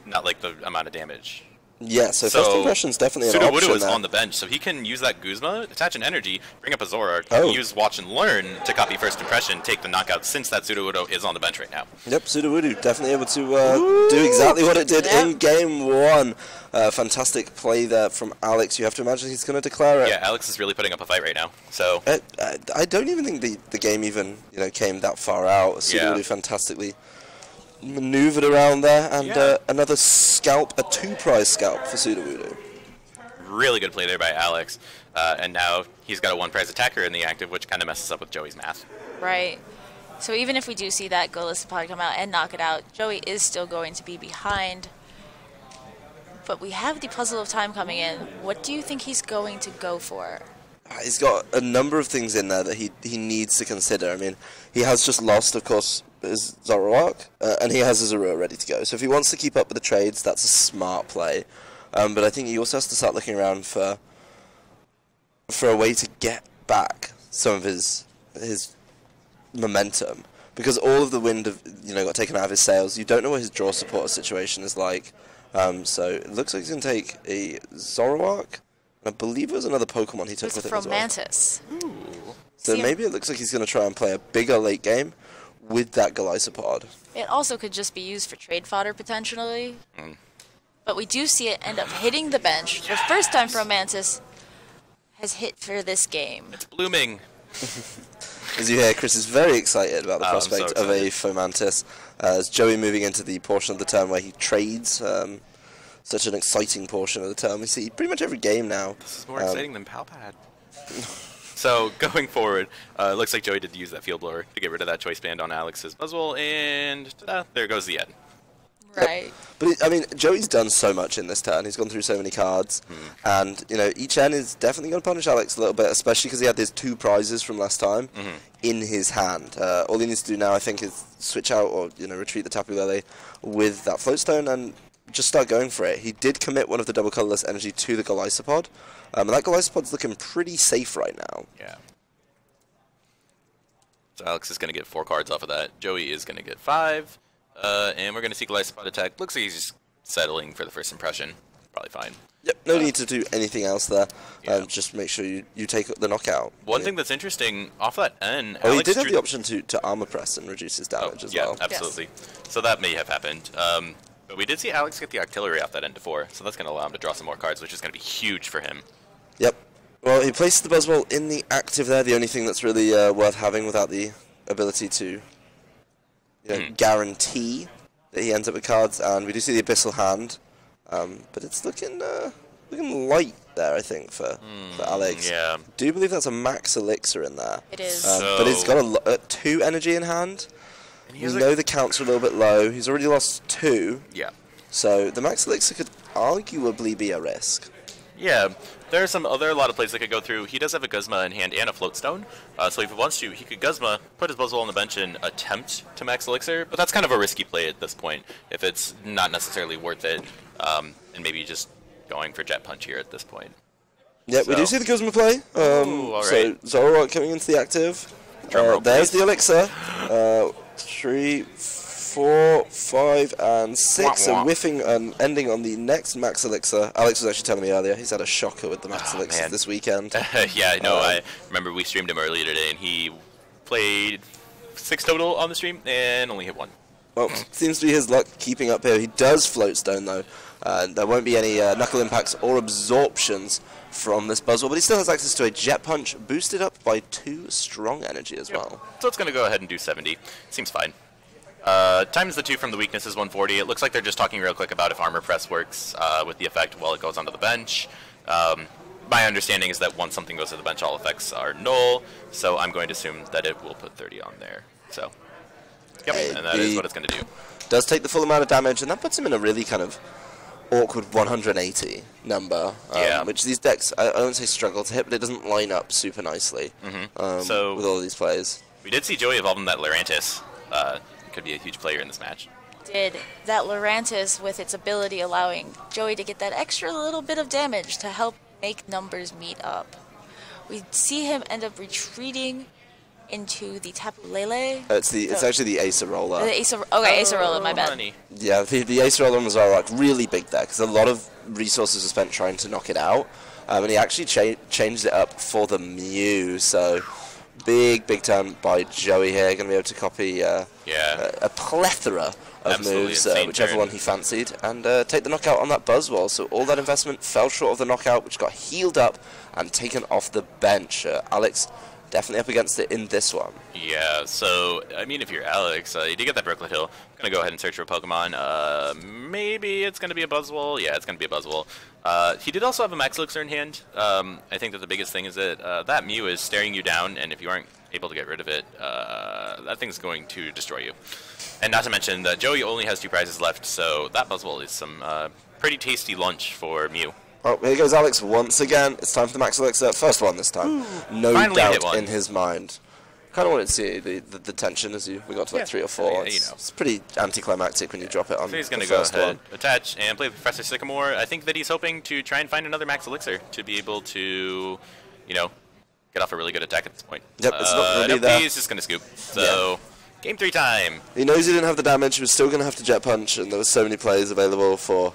Not like the amount of damage. Yeah, so First Impression's definitely an option Sudowoodo is there. on the bench, so he can use that Guzma, attach an energy, bring up a Zoroark, use Watch and Learn to copy First Impression, take the knockout, since that Sudowoodo is on the bench right now. Yep, Sudowoodo definitely able to do exactly what it did in Game 1. Fantastic play there from Alex. You have to imagine he's going to declare it. Yeah, Alex is really putting up a fight right now. So I don't even think the game even came that far out. Sudowoodo fantastically maneuvered around there, and another scalp, a 2-prize scalp for Sudowoodo. Really good play there by Alex, and now he's got a 1-prize attacker in the active, which kind of messes up with Joey's math. Right. So even if we do see that Golisopod come out and knock it out, Joey is still going to be behind. But we have the puzzle of time coming in. What do you think he's going to go for? He's got a number of things in there that he needs to consider. I mean, he has just lost, of course, his Zoroark, and he has his Arua ready to go. So if he wants to keep up with the trades, that's a smart play. But I think he also has to start looking around for a way to get back some of his momentum, because all of the wind got taken out of his sails. You don't know what his draw supporter situation is like. So it looks like he's going to take a Zoroark. I believe it was another Pokemon he took with him as well. Mantis. So maybe it looks like he's going to try and play a bigger late game with that Golisopod. It also could just be used for trade fodder potentially. But we do see it end up hitting the bench. The first time Mantis has hit for this game. It's blooming. As you hear, Chris is very excited about the prospect of a Fomantis. As Joey moving into the portion of the turn where he trades, such an exciting portion of the turn. We see pretty much every game now. This is more exciting than Palpad. So going forward, it looks like Joey did use that Field Blower to get rid of that Choice Band on Alex's Buzzwole, and there goes the end. Right. Yep. But I mean, Joey's done so much in this turn. He's gone through so many cards, and each end is definitely going to punish Alex a little bit, especially because he had his 2 prizes from last time in his hand. All he needs to do now, I think, is switch out or retreat the Tapu Lele with that Float Stone and just start going for it. He did commit one of the double colorless energy to the Golisopod, and that Golisopod's looking pretty safe right now. Yeah. So Alex is going to get 4 cards off of that. Joey is going to get 5. And we're going to see Golisopod attack. Looks like he's just settling for the first impression. Probably fine. Yep, no need to do anything else there. Yeah. Just make sure you take the knockout. One thing that's interesting, off that N, Oh, Alex he did have the option to armor press and reduce his damage as well. Yeah, absolutely. Yes. So that may have happened. But we did see Alex get the Artillery off that N to 4, so that's going to allow him to draw some more cards, which is going to be huge for him. Yep. Well, he placed the Buzzwole in the active there, the only thing that's really worth having without the ability to guarantee that he ends up with cards, and we do see the Abyssal Hand, but it's looking light there, I think, for Alex. Yeah. Do believe that's a max elixir in there. It is. But he's got 2 energy in hand. We know the counts are a little bit low. He's already lost 2. Yeah. So the max elixir could arguably be a risk. Yeah. There are a lot of plays that could go through. He does have a Guzma in hand and a Float Stone, so if he wants to, he could Guzma, put his Buzzwole on the bench and attempt to max Elixir, but that's kind of a risky play at this point, if it's not necessarily worth it, and maybe just going for Jet Punch here at this point. Yeah, we do see the Guzma play. All right. So Zoroark coming into the active. There's the Elixir. 3, 4, 5, and 6. So whiffing and ending on the next max elixir. Alex was actually telling me earlier he's had a shocker with the max elixir this weekend. Yeah, no, I remember we streamed him earlier today, and he played 6 total on the stream and only hit 1. Well, seems to be his luck keeping up here. He does Float Stone though. There won't be any knuckle impacts or absorptions from this Buzzwole, but he still has access to a Jet Punch, boosted up by 2 strong energy as well. So it's going to go ahead and do 70. Seems fine. Times the 2 from the weakness is 140. It looks like they're just talking real quick about if Armor Press works with the effect while it goes onto the bench. My understanding is that once something goes to the bench, all effects are null, so I'm going to assume that it will put 30 on there. So, yep, and that is what it's going to do. Does take the full amount of damage, and that puts him in a really kind of awkward 180 number, which these decks, I won't say struggle to hit, but it doesn't line up super nicely So with all these plays. We did see Joey evolve in that Lurantis. Could be a huge player in this match. Did that Lurantis, with its ability allowing Joey to get that extra little bit of damage to help make numbers meet up. We see him end up retreating into the Tapu Lele. It's actually the Acerola. Acerola, my bad. Honey. Yeah, the Acerola and Zoroark really big there, because a lot of resources are spent trying to knock it out, and he actually changed it up for the Mew, so big turn by Joey here, going to be able to copy a plethora of moves, whichever one he fancied, and take the knockout on that Buzzwole. So all that investment fell short of the knockout, which got healed up and taken off the bench. Alex definitely up against it in this one. Yeah, so, I mean, if you're Alex, you did get that Brooklet Hill. Gonna go ahead and search for a Pokemon. Maybe it's gonna be a Buzzwole. Yeah, it's gonna be a Buzzwole. He did also have a Max Elixir in hand. I think that the biggest thing is that that Mew is staring you down, and if you aren't able to get rid of it, that thing's going to destroy you. And not to mention that Joey only has 2 prizes left, so that Buzzwole is some pretty tasty lunch for Mew. Oh, here goes Alex once again. It's time for the Max Elixir. First one this time. No doubt in his mind. Kind of wanted to see the tension as we got to like 3 or 4. It's pretty anticlimactic when you drop it on so he's going the to go first ahead, one. attach, and play with Professor Sycamore. I think that he's hoping to try and find another Max Elixir to be able to, you know, get off a really good attack at this point. Yep, it's not going to be there. He's just going to scoop. So, Game 3 time. He knows he didn't have the damage. He was still going to have to Jet Punch, and there were so many plays available for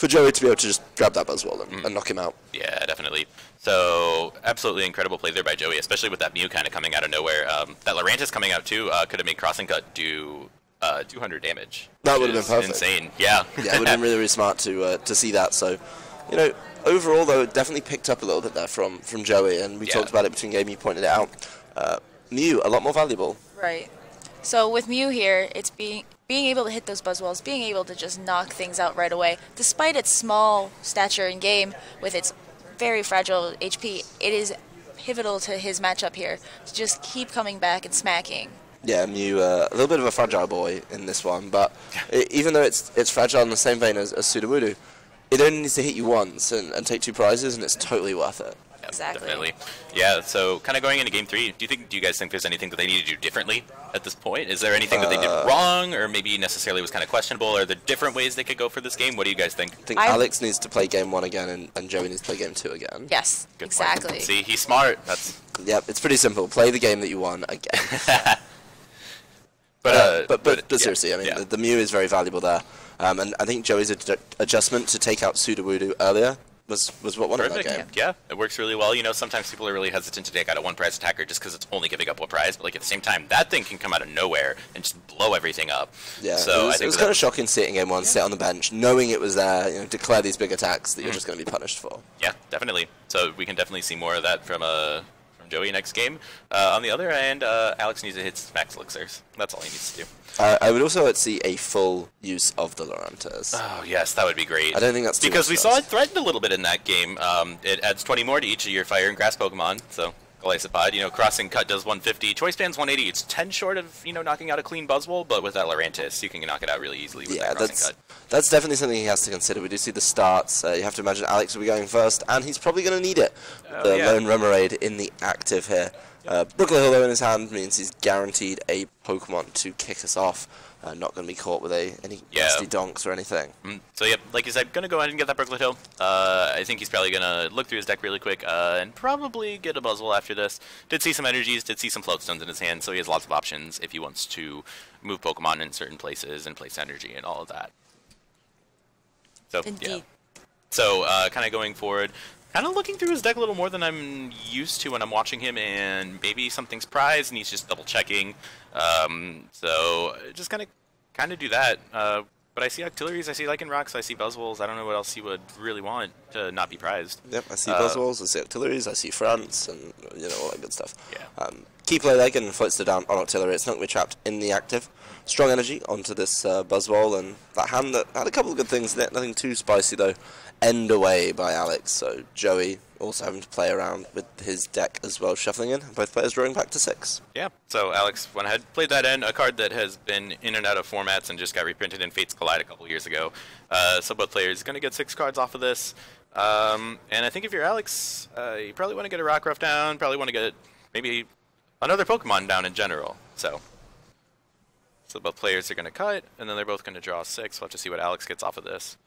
Joey to be able to just grab that Buzzwole and knock him out. Yeah, definitely. So, absolutely incredible play there by Joey, especially with that Mew kind of coming out of nowhere. That Lurantis coming out too could have made Crossing Cut do 200 damage. That would have been perfect. Insane. Yeah. Yeah, it would have been really, really smart to see that. So, you know, overall though, it definitely picked up a little bit there from Joey, and we talked about it between game. You pointed it out. Mew a lot more valuable. Right. So with Mew here, it's being able to hit those Buzzwoles, being able to just knock things out right away. Despite its small stature in game, with its very fragile HP, it is pivotal to his matchup here to just keep coming back and smacking. Yeah, Mew, a little bit of a fragile boy in this one, but even though it's fragile in the same vein as Sudowoodo, it only needs to hit you once and take 2 prizes, and it's totally worth it. Exactly. Definitely. Yeah, so kind of going into Game 3, do you guys think there's anything that they need to do differently at this point? Is there anything that they did wrong, or maybe necessarily was kind of questionable? Are there different ways they could go for this game? What do you guys think? I think Alex needs to play Game 1 again, and Joey needs to play Game 2 again. Yes, Good exactly. Point. See, he's smart. Yep, it's pretty simple. Play the game that you won again. But seriously, I mean, the Mew is very valuable there. And I think Joey's adjustment to take out Sudowoodo earlier was what won that game. Yeah, it works really well. You know, sometimes people are really hesitant to take out a 1-prize attacker just because it's only giving up 1 prize. But like at the same time, that thing can come out of nowhere and just blow everything up. Yeah, so it was kind of shocking to see it in Game 1, sit on the bench, knowing it was there, you know, declare these big attacks that you're just going to be punished for. Yeah, definitely. So we can definitely see more of that from Joey next game. On the other hand, Alex needs to hit Max Elixirs. That's all he needs to do. I would also like to see a full use of the Lurantis. Oh, yes, that would be great. I don't think that's too because much we saw it threatened a little bit in that game. It adds 20 more to each of your Fire and Grass Pokemon, so Golisopod, you know, Crossing Cut does 150, Choice Band's 180. It's 10 short of, you know, knocking out a clean Buzzwole, but with that Lurantis, you can knock it out really easily with that Crossing Cut. That's definitely something he has to consider. We do see the starts. You have to imagine Alex will be going first, and he's probably going to need it. The Lone Remoraid in the active here. Brooklet Hill, though, in his hand means he's guaranteed a Pokemon to kick us off. Not going to be caught with any nasty donks or anything. So, yeah, like you said, going to go ahead and get that Brooklet Hill. I think he's probably going to look through his deck really quick and probably get a Buzzwole after this. Did see some energies, did see some float stones in his hand, so he has lots of options if he wants to move Pokemon in certain places and place energy and all of that. So, Indeed. Yeah. So, kind of going forward, kind of looking through his deck a little more than I'm used to when I'm watching him, and maybe something's prized and he's just double checking. So just kind of do that. But I see Octilleries, I see Lycanrocs, I see Buzzwoles. I don't know what else he would really want to not be prized. Yep, I see Buzzwoles, I see Octilleries, I see Fronts, and you know, all that good stuff. Yeah. Key play leg and floats it down on Octillery. It's not going to be trapped in the active. Strong energy onto this Buzzwole, and that hand that had a couple of good things in it. Nothing too spicy though. End away by Alex. So Joey also having to play around with his deck as well, shuffling in. Both players drawing back to 6. Yeah. So Alex went ahead, played that in, a card that has been in and out of formats and just got reprinted in Fates Collide a couple years ago. So both players are going to get 6 cards off of this. And I think if you're Alex, you probably want to get a Rockruff down. Probably want to get maybe another Pokemon down in general. So both players are going to cut, and then they're both going to draw 6. We'll have to see what Alex gets off of this.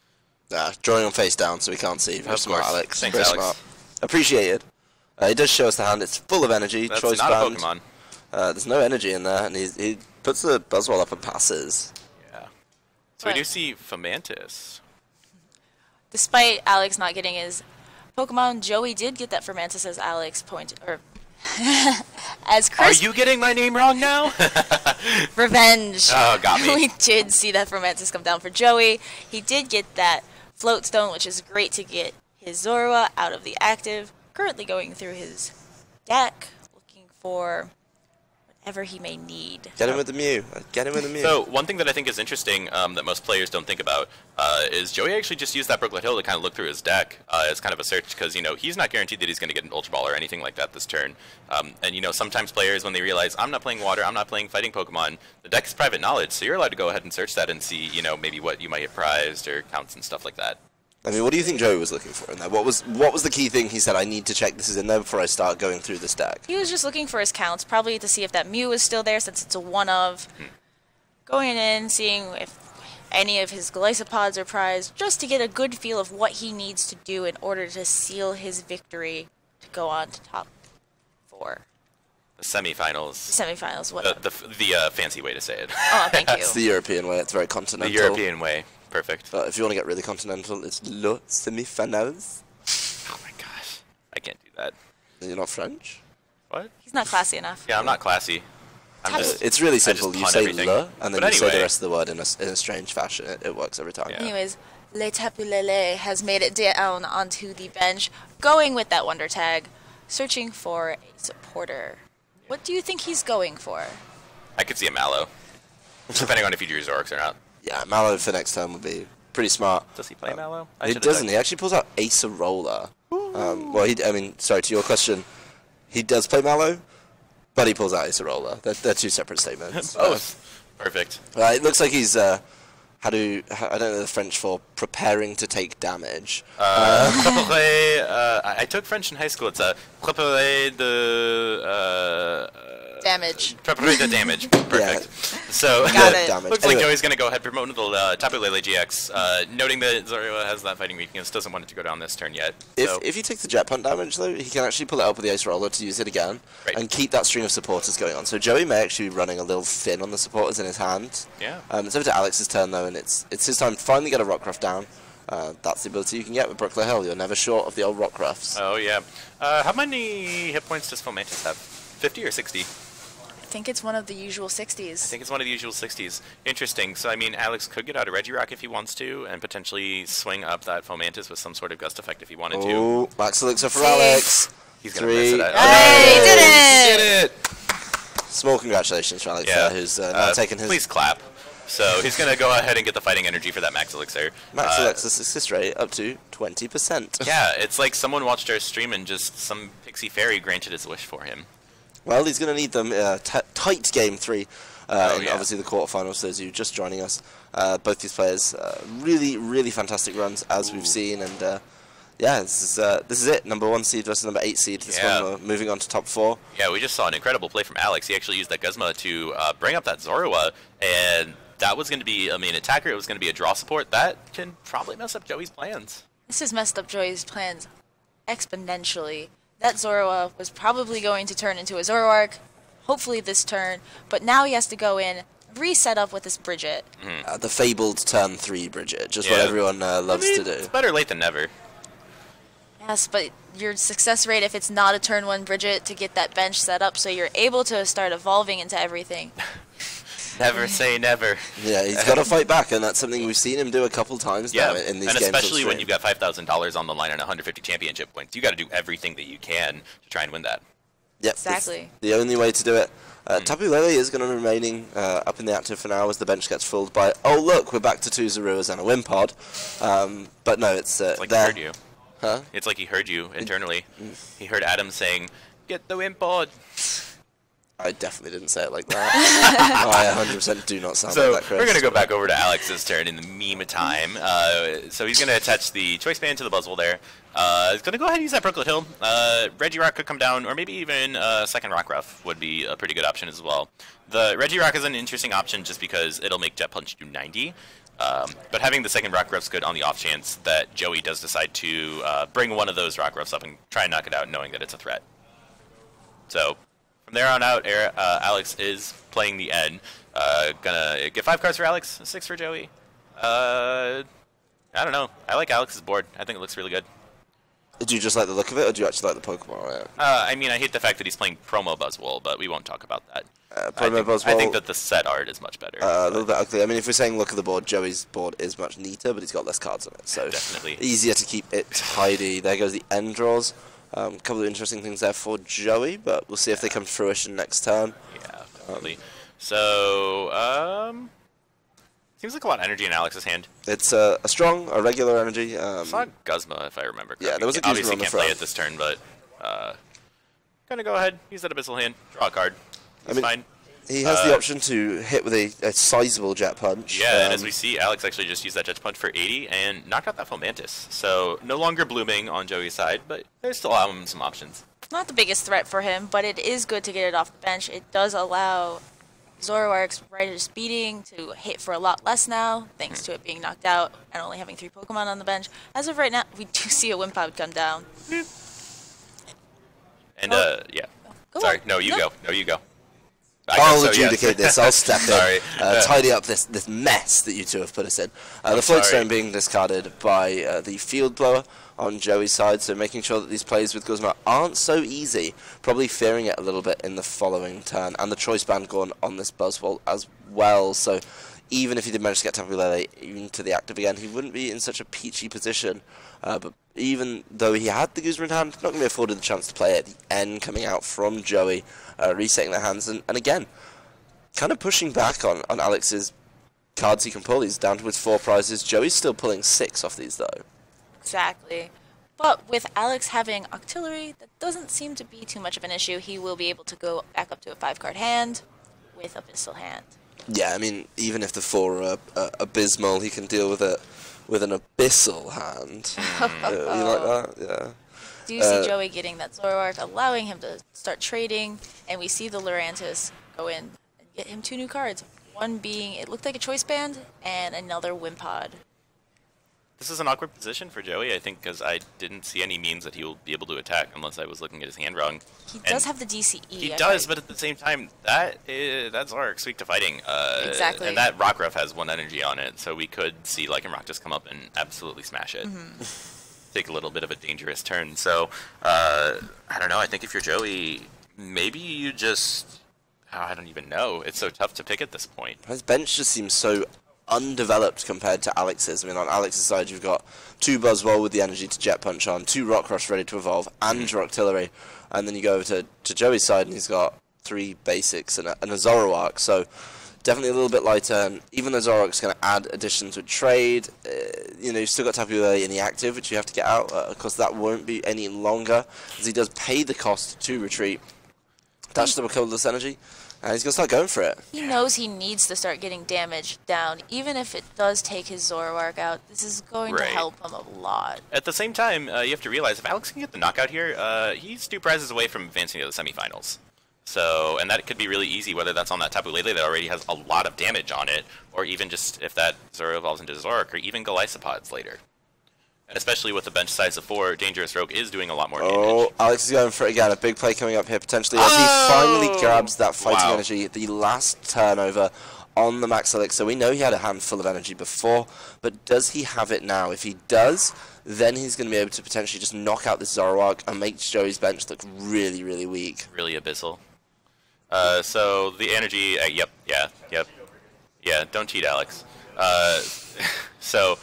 Drawing on face down so we can't see. Very smart, Alex. Thanks, Very Alex. smart. Appreciated. It does show us the hand. It's full of energy. That's Choice not band. a Pokemon. There's no energy in there, and he puts the Buzzwole up and passes. Yeah. So we do see Fomantis. Despite Alex not getting his Pokemon, Joey did get that Fomantis as Alex pointed, or as Chris. Are you getting my name wrong now? Revenge. Oh, got me. We did see that Fomantis come down for Joey. He did get that Float Stone, which is great to get his Zorua out of the active. Currently going through his deck, looking for whatever he may need. Get him with the Mew. Get him with the Mew. So one thing that I think is interesting that most players don't think about is Joey actually just used that Brooklet Hill to kind of look through his deck as kind of a search because, you know, he's not guaranteed that he's going to get an Ultra Ball or anything like that this turn. And, you know, sometimes players, when they realize, I'm not playing Water, I'm not playing Fighting Pokemon, the deck is private knowledge, so you're allowed to go ahead and search that and see, you know, maybe what you might get prized or counts and stuff like that. I mean, what do you think Joey was looking for in there? What was the key thing he said, I need to check this is in there before I start going through this deck? He was just looking for his counts, probably to see if that Mew is still there since it's a one of. Going in, seeing if any of his Glycopods are prized, just to get a good feel of what he needs to do in order to seal his victory to go on to top 4. The semifinals. Semifinals, whatever. The fancy way to say it. Oh, thank you. It's the European way. It's very continental. The European way. Perfect. But if you want to get really continental, it's le semi-finals. Oh my gosh. I can't do that. You're not French? What? He's not classy enough. Yeah, I'm not classy. I'm just, It's really simple. You pun say everything. le, and then But you say anyway. the rest of the word in a strange fashion. It works every time. Yeah. Anyways, Le Tapu Lele has made it down onto the bench, going with that Wonder Tag, searching for a supporter. What do you think he's going for? I could see a Mallow. Depending on if you drew Zorks or not. Yeah, Mallow for next turn would be pretty smart. Does he play Mallow? He doesn't. He actually pulls out Acerola. Well, sorry, to your question, he does play Mallow, but he pulls out Acerola. They're two separate statements. Perfect. It looks like he's, I don't know the French for preparing to take damage. I took French in high school. It's préparer de... Damage. Préparer de damage. Perfect. So, Got it. Damage. looks Anyway, like Joey's going to go ahead and promote the Tapu Lele GX, noting that Zorua has that fighting weakness, doesn't want it to go down this turn yet. So. if he takes the Jet Punt damage, though, he can actually pull it up with the Acerola to use it again, Right. and keep that string of supporters going on. So Joey may actually be running a little thin on the supporters in his hand. Yeah. It's over to Alex's turn, though, and it's his time to finally get a Rockruff down. That's the ability you can get with Brooklet Hill. You're never short of the old Rockruffs. Oh, yeah. How many hit points does Fomantis have? 50 or 60? I think it's one of the usual 60s. I think it's one of the usual 60s. Interesting. So, I mean, Alex could get out a Regirock if he wants to, and potentially swing up that Fomantis with some sort of gust effect if he wanted to. Oh, Max Elixir for Alex. He's going to mess it up. Hey, he did it! Did it! Small congratulations for Alex Yeah. there, who's now taken his... Please clap. So he's going to go ahead and get the fighting energy for that Max Elixir. Max Elixir's assist rate up to 20%. Yeah, it's like someone watched our stream and just some pixie fairy granted his wish for him. Well, he's going to need them tight game 3 in yeah. obviously the quarterfinals. For those of you just joining us, both these players really, really fantastic runs as we've seen, and yeah, this is it. Number 1 seed versus number 8 seed. This one we're moving on to top 4. Yeah, we just saw an incredible play from Alex. He actually used that Guzma to bring up that Zorua, and that was going to be, I mean, attacker. It was going to be a draw support. That can probably mess up Joey's plans. This has messed up Joey's plans exponentially. That Zorua was probably going to turn into a Zoroark, hopefully this turn, but now he has to go in, reset up with this Bridget. The fabled turn 3 Bridget, just what everyone loves to do. It's better late than never. Yes, but your success rate, if it's not a turn 1 Bridget, to get that bench set up so you're able to start evolving into everything. Never say never. Yeah, he's got to fight back, and that's something we've seen him do a couple times now in these and games. especially when you've got $5,000 on the line and 150 championship points. You got to do everything that you can to try and win that. Yep, Exactly. the only way to do it. Tapu Lele is going to be remaining up in the active for now as the bench gets filled by, oh look, we're back to 2 Zoruas and a Wimpod. But no, it's Like there. he heard you. Huh? It's like he heard you internally. He heard Adam saying, "Get the Wimpod." I definitely didn't say it like that. I 100% do not sound So like that, Chris. we're going to go back over to Alex's turn in the meantime. So he's going to attach the Choice Band to the Buzzwole there. He's going to go ahead and use that Brooklet Hill. Regirock could come down, or maybe even second Rockruff would be a pretty good option as well. The Regirock is an interesting option just because it'll make Jet Punch do 90. But having the second Rockruff's good on the off chance that Joey does decide to bring one of those Rockruffs up and try and knock it out knowing that it's a threat. So from there on out, Alex is playing the N. Gonna get 5 cards for Alex, 6 for Joey. I don't know. I like Alex's board. I think it looks really good. Do you just like the look of it, or do you actually like the Pokemon on it? I mean, I hate the fact that he's playing promo Buzzwole, but we won't talk about that. Buzzwole, I think that the set art is much better. a little bit ugly. I mean, if we're saying look at the board, Joey's board is much neater, but he's got less cards on it, so Definitely. easier to keep it tidy. There goes the end draws. A couple of interesting things there for Joey, but we'll see if they come to fruition next turn. Yeah, definitely. So, seems like a lot of energy in Alex's hand. It's a strong, a regular energy. It's not Guzma, if I remember correctly. Yeah, there was a Guzma obviously on the can't play front. it this turn, but gonna go ahead, use that Abyssal hand, draw a card. It's fine. He has the option to hit with a sizable Jet Punch. Yeah, and as we see, Alex actually just used that Jet Punch for 80 and knocked out that Fomantis. So, no longer blooming on Joey's side, but there's still some options. Not the biggest threat for him, but it is good to get it off the bench. It does allow Zoroark's Rider Speeding to hit for a lot less now, thanks to it being knocked out and only having 3 Pokemon on the bench. As of right now, we do see a Wimpod come down. And, yeah. Go Sorry, on. no, you go. No, you go. I'll adjudicate this. I'll step in. Sorry. Tidy up this mess that you two have put us in. The Float Stone being discarded by the Field Blower on Joey's side, so making sure that these plays with Guzma aren't so easy. Probably fearing it a little bit in the following turn. And the Choice Band gone on this Buzzwole as well, so even if he did manage to get Tapu Lele into the active again, he wouldn't be in such a peachy position. But even though he had the Guzma in hand, not going to be afforded the chance to play at the end coming out from Joey, resetting their hands, and again, kind of pushing back on Alex's cards he can pull. He's down to his 4 prizes. Joey's still pulling 6 off these, though. Exactly. But with Alex having Octillery, that doesn't seem to be too much of an issue. He will be able to go back up to a 5-card hand with Abyssal Hand. Yeah, I mean, even if the 4 are abysmal, he can deal with it with an Abyssal Hand. You like that? Yeah. Do you see Joey getting that Zoroark, allowing him to start trading, and we see the Lurantis go in and get him 2 new cards. One being, it looked like a Choice Band, and another Wimpod. This is an awkward position for Joey, I think, because I didn't see any means that he will be able to attack unless I was looking at his hand wrong. He does have the DCE. He does, but at the same time, that's Zoroark's weak to fighting. Exactly. And that Rockruff has 1 energy on it, so we could see Lycanroc just come up and absolutely smash it. Take a little bit of a dangerous turn. So, I don't know, I think if you're Joey, maybe you just... I don't even know. It's so tough to pick at this point. His bench just seems so undeveloped compared to Alex's. I mean, on Alex's side, you've got 2 Buzzwole with the energy to Jet Punch on, 2 Rockrush ready to evolve, and your Octillery. And then you go over to Joey's side, and he's got 3 basics and a Zoroark. So definitely a little bit lighter. And even though Zoroark's going to add additions with trade, you've still got Tapu Lele in the active, which you have to get out. Of course, that won't be any longer, as he does pay the cost to retreat. Dash double colorless energy. And he's going to start going for it. He knows he needs to start getting damage down. Even if it does take his Zoroark out, this is going to help him a lot. At the same time, you have to realize, if Alex can get the knockout here, he's 2 prizes away from advancing to the semifinals. So, and that could be really easy, whether that's on that Tapu Lele that already has a lot of damage on it, or even just if that Zoro evolves into Zoroark, or even Golysopods later. And especially with the bench size of 4, Dangerous Rogue is doing a lot more damage. Oh, Alex is going for it again. A big play coming up here, potentially, as he finally grabs that fighting energy, the last turnover on the Max Elixir. We know he had a handful of energy before, but does he have it now? If he does, then he's going to be able to potentially just knock out this Zoroark and make Joey's bench look really, really weak. Really abyssal. So the energy, yeah, don't cheat, Alex. So...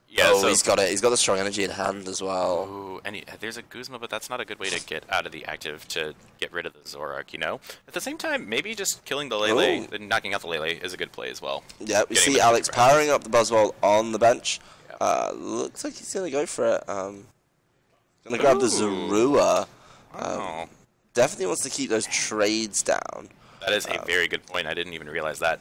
Yeah, oh, so he's got it. He's got the strong energy in hand as well. Ooh, and there's a Guzma, but that's not a good way to get out of the active to get rid of the Zoroark, you know? At the same time, maybe just killing the Lele, knocking out the Lele is a good play as well. Yeah, we see Alex powering up the Buzzwole on the bench. Yeah. Looks like he's going to go for it. Going to grab the Zorua. Definitely wants to keep those trades down. That is a very good point. I didn't even realize that.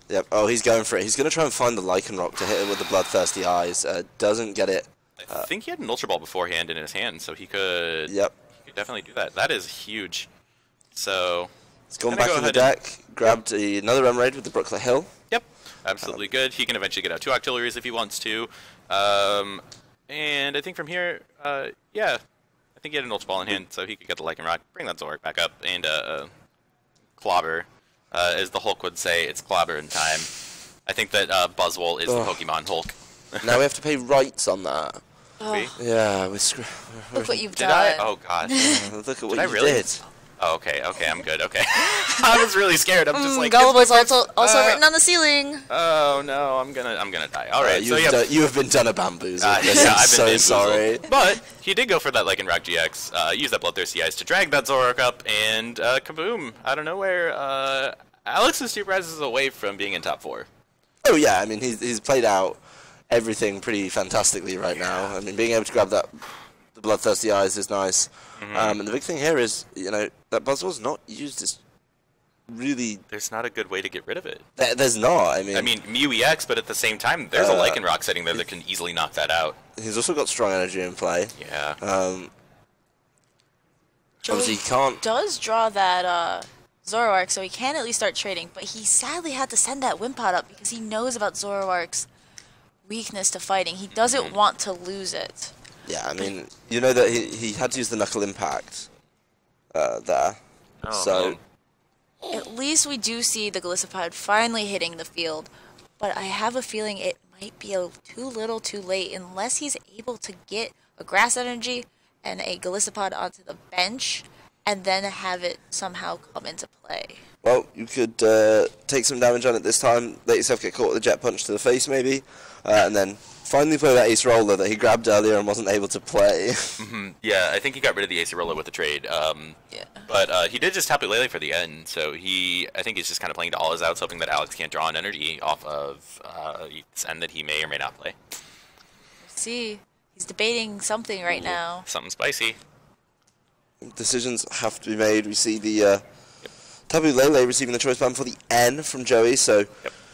Yep. Oh, he's going for it. He's going to try and find the Lycanroc to hit it with the Bloodthirsty Eyes. Doesn't get it. I think he had an Ultra Ball beforehand in his hand, so he could. Yep. He could definitely do that. That is huge. So. He's gone back in the deck. Grabbed another Emerald with the Brooklet Hill. Yep. Absolutely good. He can eventually get out 2 Octilleries if he wants to. And I think from here, yeah, I think he had an Ultra Ball in hand, so he could get the Lycanroc, bring that Zoroark back up, and clobber. As the Hulk would say, it's clobber in time. I think that Buzzwole is the Pokemon Hulk. Now we have to pay rights on that. Oh. Yeah, Look what you've did done. I? Oh, gosh. Look at what you did. Oh, okay, I'm good. Okay, I was really scared. I'm just like Gullible's also written on the ceiling. Oh no, I'm gonna die. All right, so yeah, you have been done a bamboozle. yeah, I've been so sorry. But he did go for that Lycanroc GX. Use that Bloodthirsty Eyes to drag that Zoroark up, and kaboom! Out of nowhere, Alex is 2 prizes away from being in top 4. Oh yeah, I mean he's played out everything pretty fantastically right now. I mean being able to grab the Bloodthirsty Eyes is nice. And the big thing here is, you know, that Buzzwell's not used as really... There's not a good way to get rid of it. There's not, I mean Mew EX, but at the same time, there's a Lycanroc sitting there that can easily knock that out. He's also got strong energy in play. Yeah. Obviously he can't... does draw that Zoroark, so he can at least start trading, but he sadly had to send that Wimpod up because he knows about Zoroark's weakness to fighting. He doesn't want to lose it. Yeah, I mean, you know that he had to use the Knuckle Impact there. Oh, so... At least we do see the Golisopod finally hitting the field, but I have a feeling it might be too little too late unless he's able to get a Grass Energy and a Golisopod onto the bench and then have it somehow come into play. Well, you could take some damage on it this time, let yourself get caught with a Jet Punch to the face maybe, and then finally play that Ace Roller that he grabbed earlier and wasn't able to play. Yeah, I think he got rid of the Ace Roller with the trade. Yeah. But he did just Tapu Lele for the end, so I think he's just kind of playing to all his outs, hoping that Alex can't draw an energy off of this end that he may or may not play. See, he's debating something right now. Something spicy. Decisions have to be made. We see the Tapu Lele receiving the choice band for the N from Joey, so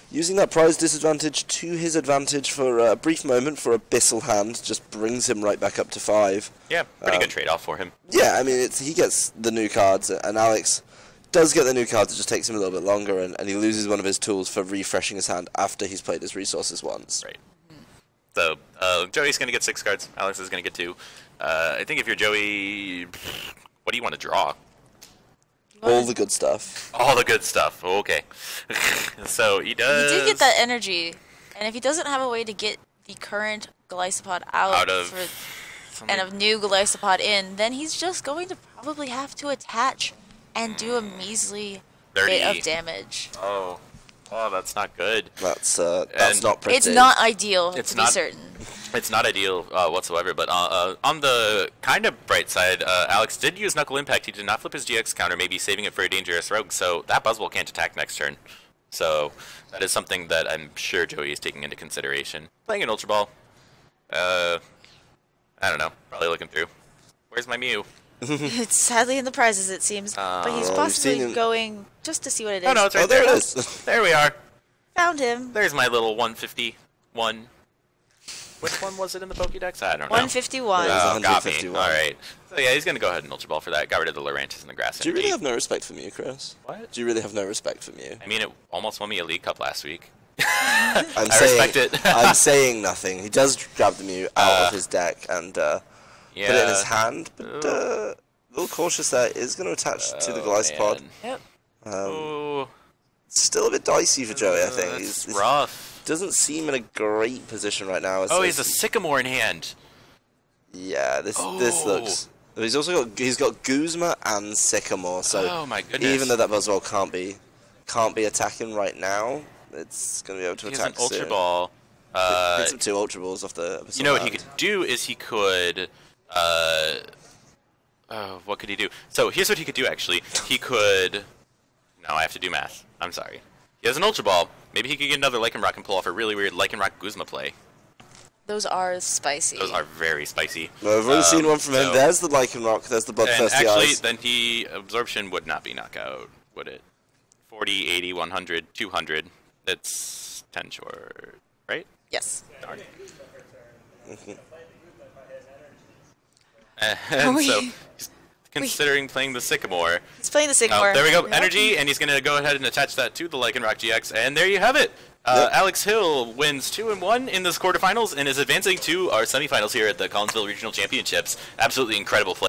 using that prize disadvantage to his advantage for a brief moment for Abyssal Hand just brings him right back up to 5. Yeah, pretty good trade-off for him. Yeah, I mean, he gets the new cards, and Alex does get the new cards. It just takes him a little bit longer, and he loses one of his tools for refreshing his hand after he's played his resources once. Right. So, Joey's going to get 6 cards. Alex is going to get 2. I think if you're Joey, what do you want to draw? All the good stuff. All the good stuff. Okay. So he does. He did get that energy, and if he doesn't have a way to get the current Golisopod out and a new Golisopod in, then he's just going to probably have to attach and do a measly 30 bit of damage. Oh, that's not good. That's not pretty. It's not ideal, to be certain. It's not ideal whatsoever, but on the kind of bright side, Alex did use Knuckle Impact. He did not flip his GX counter, maybe saving it for a dangerous rogue, so that Buzzwole can't attack next turn. So that is something that I'm sure Joey is taking into consideration. Playing an Ultra Ball, I don't know, probably looking through. Where's my Mew? It's sadly in the prizes, it seems, but he's possibly going just to see what it is. Oh, no, it's right there. There it is. There we are. Found him. There's my little 151. Which one was it in the Pokédex? I don't know. 151. Oh, got me. Alright. So yeah, he's going to go ahead and Ultra Ball for that. Got rid of the Lurantis and the Grass Do you Energy. really have no respect for Mew, Chris? What? Do you really have no respect for Mew? I mean, it almost won me a League Cup last week. I respect it. I'm saying nothing. He does grab the Mew out of his deck and put it in his hand, but a little cautious there. Is going to attach to the Golisopod. Yep. Still a bit dicey for Joey, I think. It's rough. Doesn't seem in a great position right now. Oh, he's a Sycamore in hand. Yeah, this looks. He's also got Guzma and Sycamore, so oh my goodness. Even though that Buzzwole can't be attacking right now, it's going to be able to attack an Ultra soon. Ball. Picks up 2 Ultra Balls off the. You know what he could do is he could. What could he do? So here's what he could do. Actually, he could. No, I have to do math. I'm sorry. He has an Ultra Ball. Maybe he could get another Lycanroc and pull off a really weird Lycanroc Guzma play. Those are spicy. Those are very spicy. Well, I've already seen one from him. There's the Lycanroc. There's the Bloodthirsty Eyes. Actually, then Absorption would not be knockout, would it? 40, 80, 100, 200. It's 10 short, right? Yes. Darn. And so he's considering playing the Sycamore. He's playing the Sycamore. There we go, energy, and he's going to go ahead and attach that to the Lycanroc GX, and there you have it. Alex Hill wins 2-1 in this quarterfinals and is advancing to our semifinals here at the Collinsville Regional Championships. Absolutely incredible play.